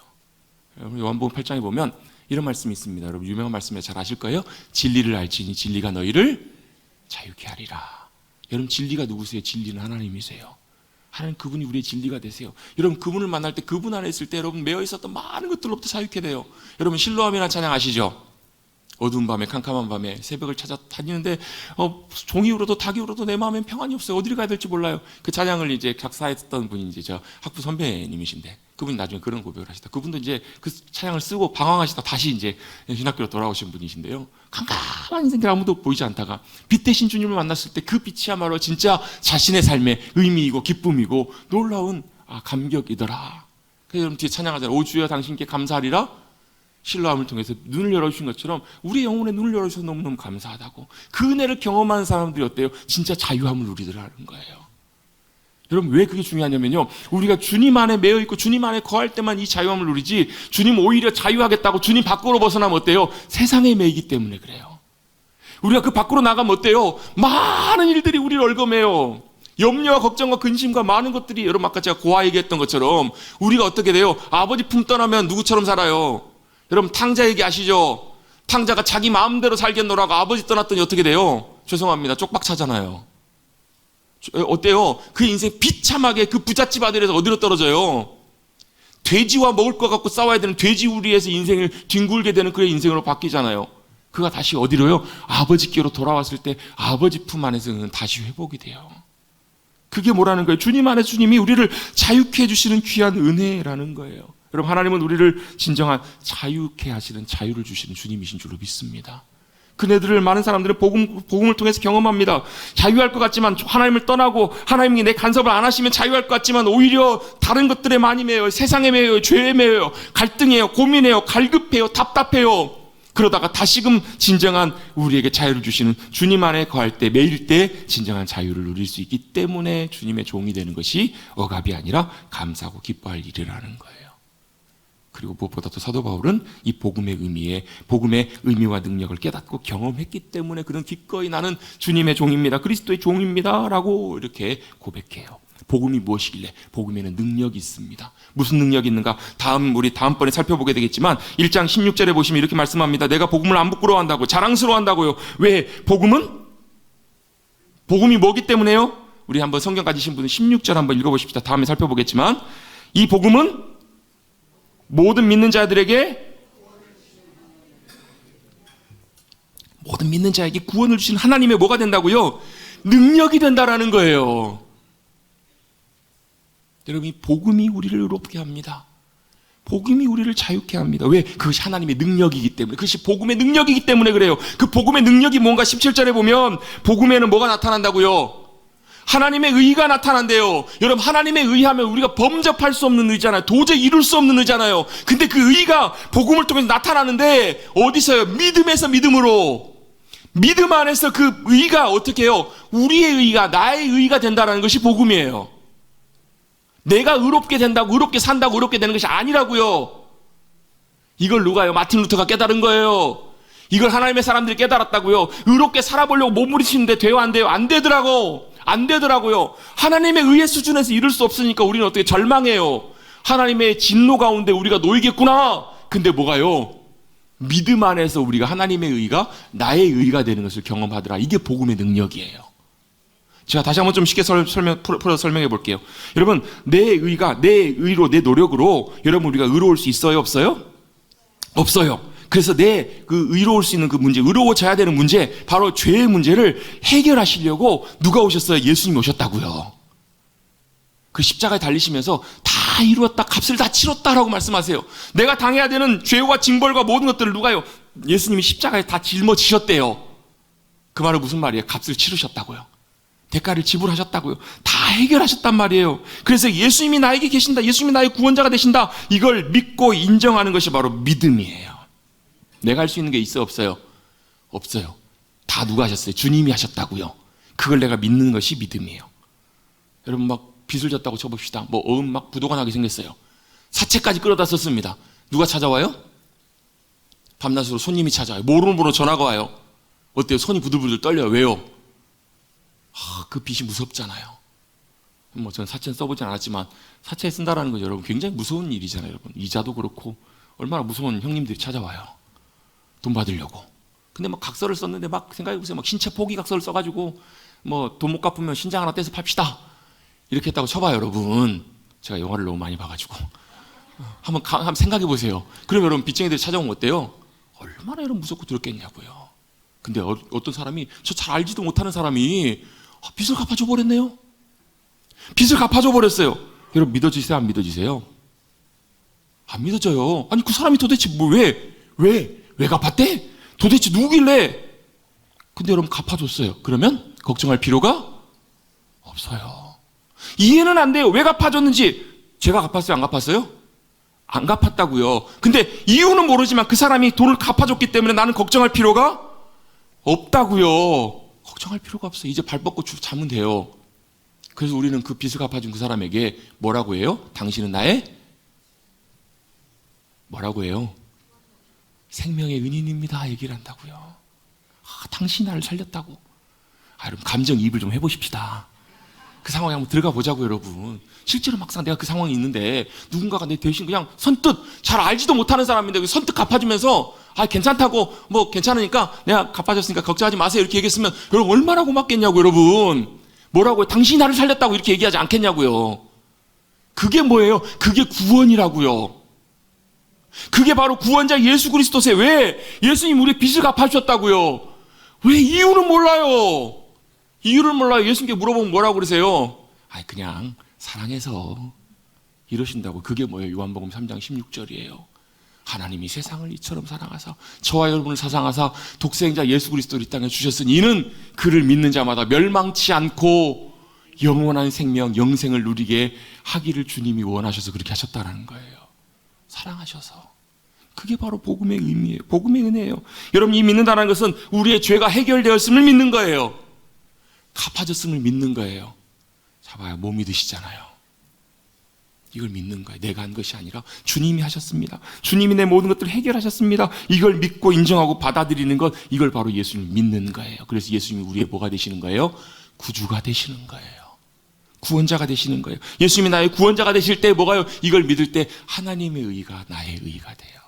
여러분, 요한복음 8장에 보면 이런 말씀이 있습니다. 여러분, 유명한 말씀에 잘 아실 거예요. 진리를 알지니 진리가 너희를 자유케 하리라. 여러분, 진리가 누구세요? 진리는 하나님이세요. 하나님, 그분이 우리의 진리가 되세요. 여러분, 그분을 만날 때, 그분 안에 있을 때 여러분 매어 있었던 많은 것들로부터 자유케 돼요. 여러분, 실로암이라는 찬양 아시죠? 어두운 밤에, 캄캄한 밤에 새벽을 찾아 다니는데 종이 울어도 닭이 울어도 내 마음엔 평안이 없어요. 어디를 가야 될지 몰라요. 그 찬양을 이제 작사했던 분이 이제 저 학부 선배님이신데, 그분이 나중에 그런 고백을 하시다. 그분도 이제 그 찬양을 쓰고 방황하시다 다시 이제 신학교로 돌아오신 분이신데요. 캄캄한 인생들 아무도 보이지 않다가 빛 대신 주님을 만났을 때 그 빛이야말로 진짜 자신의 삶의 의미이고 기쁨이고 놀라운 감격이더라. 그래서 여러분 뒤에 찬양하잖아요. 오 주여 당신께 감사하리라. 실로암을 통해서 눈을 열어주신 것처럼 우리 영혼의 눈을 열어주셔서 너무너무 감사하다고. 그 은혜를 경험하는 사람들이 어때요? 진짜 자유함을 누리더라는 거예요. 여러분, 왜 그게 중요하냐면요, 우리가 주님 안에 매여 있고 주님 안에 거할 때만 이 자유함을 누리지, 주님 오히려 자유하겠다고 주님 밖으로 벗어나면 어때요? 세상에 매이기 때문에 그래요. 우리가 그 밖으로 나가면 어때요? 많은 일들이 우리를 얽어매요. 염려와 걱정과 근심과 많은 것들이, 여러분 아까 제가 고아 얘기했던 것처럼 우리가 어떻게 돼요? 아버지 품 떠나면 누구처럼 살아요? 여러분, 탕자 얘기 아시죠? 탕자가 자기 마음대로 살겠노라고 아버지 떠났더니 어떻게 돼요? 죄송합니다, 쪽박차잖아요. 어때요? 그 인생 비참하게 그 부잣집 아들에서 어디로 떨어져요? 돼지와 먹을 것 갖고 싸워야 되는 돼지우리에서 인생을 뒹굴게 되는 그의 인생으로 바뀌잖아요. 그가 다시 어디로요? 아버지께로 돌아왔을 때 아버지 품 안에서는 다시 회복이 돼요. 그게 뭐라는 거예요? 주님 안에 주님이 우리를 자유케 해주시는 귀한 은혜라는 거예요. 여러분, 하나님은 우리를 진정한 자유케 하시는, 자유를 주시는 주님이신 줄로 믿습니다. 그네들을 많은 사람들은 복음을 통해서 경험합니다. 자유할 것 같지만 하나님을 떠나고 하나님이 내 간섭을 안 하시면 자유할 것 같지만 오히려 다른 것들에 많이 매여요. 세상에 매여요. 죄에 매여요. 갈등해요. 고민해요. 갈급해요. 답답해요. 그러다가 다시금 진정한 우리에게 자유를 주시는 주님 안에 거할 때, 매일 때 진정한 자유를 누릴 수 있기 때문에 주님의 종이 되는 것이 억압이 아니라 감사하고 기뻐할 일이라는 거예요. 그리고 무엇보다도 사도 바울은 이 복음의 의미와 능력을 깨닫고 경험했기 때문에 그는 기꺼이 나는 주님의 종입니다. 그리스도의 종입니다. 라고 이렇게 고백해요. 복음이 무엇이길래? 복음에는 능력이 있습니다. 무슨 능력이 있는가? 우리 다음번에 살펴보게 되겠지만 1장 16절에 보시면 이렇게 말씀합니다. 내가 복음을 안 부끄러워한다고, 자랑스러워한다고요. 왜? 복음이 뭐기 때문에요? 우리 한번 성경 가지신 분은 16절 한번 읽어보십시다. 다음에 살펴보겠지만 이 복음은 모든 믿는 자들에게, 모든 믿는 자에게 구원을 주신 하나님의 뭐가 된다고요? 능력이 된다라는 거예요. 여러분, 이 복음이 우리를 의롭게 합니다. 복음이 우리를 자유케 합니다. 왜? 그것이 하나님의 능력이기 때문에, 그것이 복음의 능력이기 때문에 그래요. 그 복음의 능력이 뭔가 17절에 보면 복음에는 뭐가 나타난다고요? 하나님의 의가 나타난대요. 여러분, 하나님의 의하면 우리가 범접할 수 없는 의잖아요. 도저히 이룰 수 없는 의잖아요. 근데 그 의가 복음을 통해서 나타나는데 어디서요? 믿음에서 믿음으로. 믿음 안에서 그 의가 어떻게 해요? 우리의 의가, 나의 의가 된다는 것이 복음이에요. 내가 의롭게 된다고, 의롭게 산다고 의롭게 되는 것이 아니라고요. 이걸 누가요? 마틴 루터가 깨달은 거예요. 이걸 하나님의 사람들이 깨달았다고요. 의롭게 살아보려고 몸부리치는데 돼요? 안 돼요? 안 되더라고요. 하나님의 의의 수준에서 이룰 수 없으니까 우리는 어떻게 절망해요. 하나님의 진노 가운데 우리가 놓이겠구나. 근데 뭐가요? 믿음 안에서 우리가 하나님의 의가 나의 의가 되는 것을 경험하더라. 이게 복음의 능력이에요. 제가 다시 한번 좀 쉽게 풀어 설명해 볼게요. 여러분, 내 의가 내 의로 내 노력으로 여러분 우리가 의로울 수 있어요? 없어요? 없어요. 그래서 내 그 의로울 수 있는 그 문제, 의로워져야 되는 문제, 바로 죄의 문제를 해결하시려고 누가 오셨어요? 예수님이 오셨다고요. 그 십자가에 달리시면서 다 이루었다, 값을 다 치렀다라고 말씀하세요. 내가 당해야 되는 죄와 징벌과 모든 것들을 누가요? 예수님이 십자가에 다 짊어지셨대요. 그 말은 무슨 말이에요? 값을 치르셨다고요. 대가를 지불하셨다고요. 다 해결하셨단 말이에요. 그래서 예수님이 나에게 계신다, 예수님이 나의 구원자가 되신다, 이걸 믿고 인정하는 것이 바로 믿음이에요. 내가 할 수 있는 게 있어요? 없어요? 없어요. 다 누가 하셨어요? 주님이 하셨다고요. 그걸 내가 믿는 것이 믿음이에요. 여러분, 막 빚을 졌다고 쳐봅시다. 뭐 어음 막 부도가 나게 생겼어요. 사채까지 끌어다 썼습니다. 누가 찾아와요? 밤낮으로 손님이 찾아와요. 모르는 번호 전화가 와요. 어때요? 손이 부들부들 떨려요. 왜요? 그 빚이 무섭잖아요. 뭐 저는 사채는 써보진 않았지만 사채에 쓴다라는 거 여러분 굉장히 무서운 일이잖아요. 여러분, 이자도 그렇고 얼마나 무서운 형님들이 찾아와요. 돈 받으려고. 근데 막 각서를 썼는데 막 생각해보세요. 막 신체 포기 각서를 써가지고 뭐 돈 못 갚으면 신장 하나 떼서 팝시다, 이렇게 했다고 쳐봐요. 여러분, 제가 영화를 너무 많이 봐가지고 한번 생각해보세요. 그럼 여러분, 빚쟁이들이 찾아오면 어때요? 얼마나 여러분 무섭고 두렵겠냐고요. 근데 어떤 사람이, 저 잘 알지도 못하는 사람이 빚을 갚아줘 버렸네요. 빚을 갚아줘 버렸어요. 여러분, 믿어지세요? 안 믿어지세요? 안 믿어져요. 아니, 그 사람이 도대체 왜 갚았대? 도대체 누구길래? 근데 여러분, 갚아줬어요. 그러면 걱정할 필요가 없어요. 이해는 안 돼요. 왜 갚아줬는지. 제가 갚았어요? 안 갚았어요? 안 갚았다고요. 근데 이유는 모르지만 그 사람이 돈을 갚아줬기 때문에 나는 걱정할 필요가 없다고요. 걱정할 필요가 없어요. 이제 발 뻗고 자면 돼요. 그래서 우리는 그 빚을 갚아준 그 사람에게 뭐라고 해요? 당신은 나의 뭐라고 해요? 생명의 은인입니다, 얘기를 한다고요. 당신이 나를 살렸다고. 여러분, 감정이입을 좀 해보십시다. 그 상황에 한번 들어가 보자고. 여러분, 실제로 막상 내가 그 상황에 있는데 누군가가 내 대신 그냥 선뜻, 잘 알지도 못하는 사람인데 선뜻 갚아주면서 괜찮다고, 뭐 괜찮으니까 내가 갚아줬으니까 걱정하지 마세요, 이렇게 얘기했으면 여러분 얼마나 고맙겠냐고. 여러분, 뭐라고요? 당신이 나를 살렸다고 이렇게 얘기하지 않겠냐고요. 그게 뭐예요? 그게 구원이라고요. 그게 바로 구원자 예수 그리스도세요. 왜? 예수님 우리 빚을 갚아주셨다고요. 왜? 이유는 몰라요. 이유를 몰라요. 예수님께 물어보면 뭐라고 그러세요? 그냥 사랑해서 이러신다고. 그게 뭐예요? 요한복음 3장 16절이에요. 하나님이 세상을 이처럼 사랑하사 저와 여러분을 사랑하사 독생자 예수 그리스도를 이 땅에 주셨으니 이는 그를 믿는 자마다 멸망치 않고 영원한 생명, 영생을 누리게 하기를 주님이 원하셔서 그렇게 하셨다는 거예요. 사랑하셔서. 그게 바로 복음의 의미예요. 복음의 은혜예요. 여러분, 이 믿는다는 것은 우리의 죄가 해결되었음을 믿는 거예요. 갚아졌음을 믿는 거예요. 자, 봐요. 못 믿으시잖아요. 이걸 믿는 거예요. 내가 한 것이 아니라 주님이 하셨습니다. 주님이 내 모든 것들을 해결하셨습니다. 이걸 믿고 인정하고 받아들이는 것, 이걸 바로 예수님 믿는 거예요. 그래서 예수님이 우리의 뭐가 되시는 거예요? 구주가 되시는 거예요. 구원자가 되시는 거예요. 예수님이 나의 구원자가 되실 때 뭐가요? 이걸 믿을 때 하나님의 의가 나의 의가 돼요.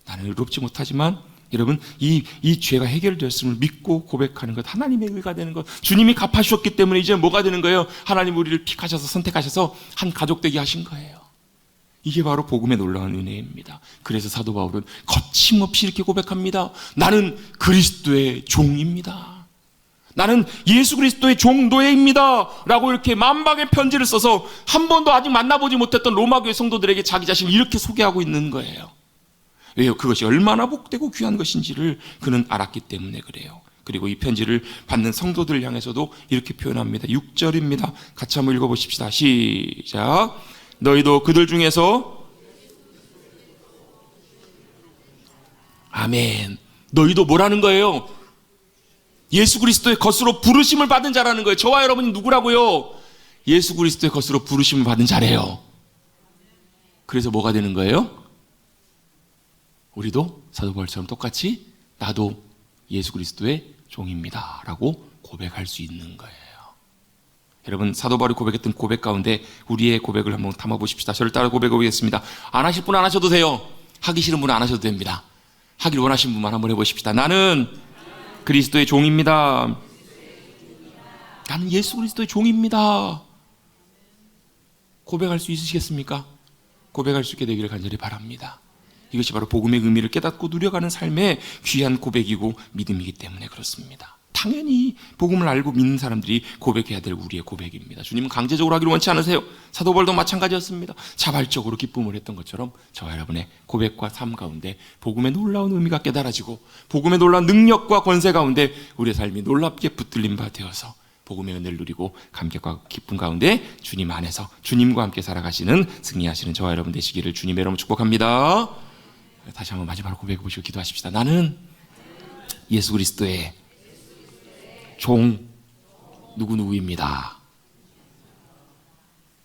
나는 의롭지 못하지만 여러분, 이 죄가 해결되었음을 믿고 고백하는 것, 하나님의 의가 되는 것, 주님이 갚아주셨기 때문에 이제 뭐가 되는 거예요? 하나님 우리를 픽하셔서 선택하셔서 한 가족 되게 하신 거예요. 이게 바로 복음의 놀라운 은혜입니다. 그래서 사도 바울은 거침없이 이렇게 고백합니다. 나는 그리스도의 종입니다. 나는 예수 그리스도의 종노예입니다 라고 이렇게 만방의 편지를 써서 한 번도 아직 만나보지 못했던 로마교회 성도들에게 자기 자신을 이렇게 소개하고 있는 거예요. 왜요? 그것이 얼마나 복되고 귀한 것인지를 그는 알았기 때문에 그래요. 그리고 이 편지를 받는 성도들을 향해서도 이렇게 표현합니다. 6절입니다. 같이 한번 읽어보십시다. 시작. 너희도 그들 중에서 아멘. 너희도 뭐라는 거예요? 예수 그리스도의 것으로 부르심을 받은 자라는 거예요. 저와 여러분이 누구라고요? 예수 그리스도의 것으로 부르심을 받은 자래요. 그래서 뭐가 되는 거예요? 우리도 사도 바울처럼 똑같이 나도 예수 그리스도의 종입니다 라고 고백할 수 있는 거예요. 여러분, 사도 바울이 고백했던 고백 가운데 우리의 고백을 한번 담아보십시다. 저를 따라 고백해 보겠습니다. 안 하실 분 안 하셔도 돼요. 하기 싫은 분은 안 하셔도 됩니다. 하길 원하시는 분만 한번 해보십시다. 나는 그리스도의 종입니다. 나는 예수 그리스도의 종입니다. 고백할 수 있으시겠습니까? 고백할 수 있게 되기를 간절히 바랍니다. 이것이 바로 복음의 의미를 깨닫고 누려가는 삶의 귀한 고백이고 믿음이기 때문에 그렇습니다. 당연히 복음을 알고 믿는 사람들이 고백해야 될 우리의 고백입니다. 주님은 강제적으로 하기를 원치 않으세요. 사도 바울도 마찬가지였습니다. 자발적으로 기쁨을 했던 것처럼 저와 여러분의 고백과 삶 가운데 복음의 놀라운 의미가 깨달아지고 복음의 놀라운 능력과 권세 가운데 우리의 삶이 놀랍게 붙들림 바 되어서 복음의 은혜를 누리고 감격과 기쁨 가운데 주님 안에서 주님과 함께 살아가시는 승리하시는 저와 여러분 되시기를 주님의 이름으로 축복합니다. 다시 한번 마지막으로 고백해 보시고 기도하십시다. 나는 예수 그리스도의 종 누구누구입니다.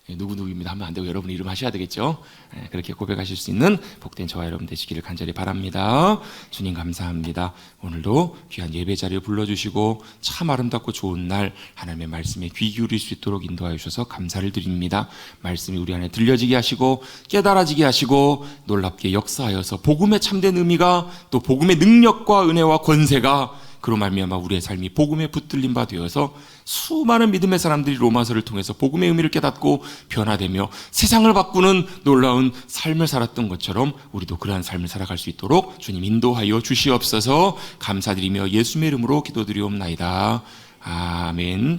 누구누구입니다 하면 안 되고 여러분 이름 하셔야 되겠죠. 그렇게 고백하실 수 있는 복된 저와 여러분 되시기를 간절히 바랍니다. 주님 감사합니다. 오늘도 귀한 예배 자리를 불러주시고 참 아름답고 좋은 날 하나님의 말씀에 귀 기울일 수 있도록 인도하여 주셔서 감사를 드립니다. 말씀이 우리 안에 들려지게 하시고 깨달아지게 하시고 놀랍게 역사하여서 복음의 참된 의미가 또 복음의 능력과 은혜와 권세가 그로 말미암아 우리의 삶이 복음에 붙들림 바 되어서 수많은 믿음의 사람들이 로마서를 통해서 복음의 의미를 깨닫고 변화되며 세상을 바꾸는 놀라운 삶을 살았던 것처럼 우리도 그러한 삶을 살아갈 수 있도록 주님 인도하여 주시옵소서. 감사드리며 예수님의 이름으로 기도드리옵나이다. 아멘.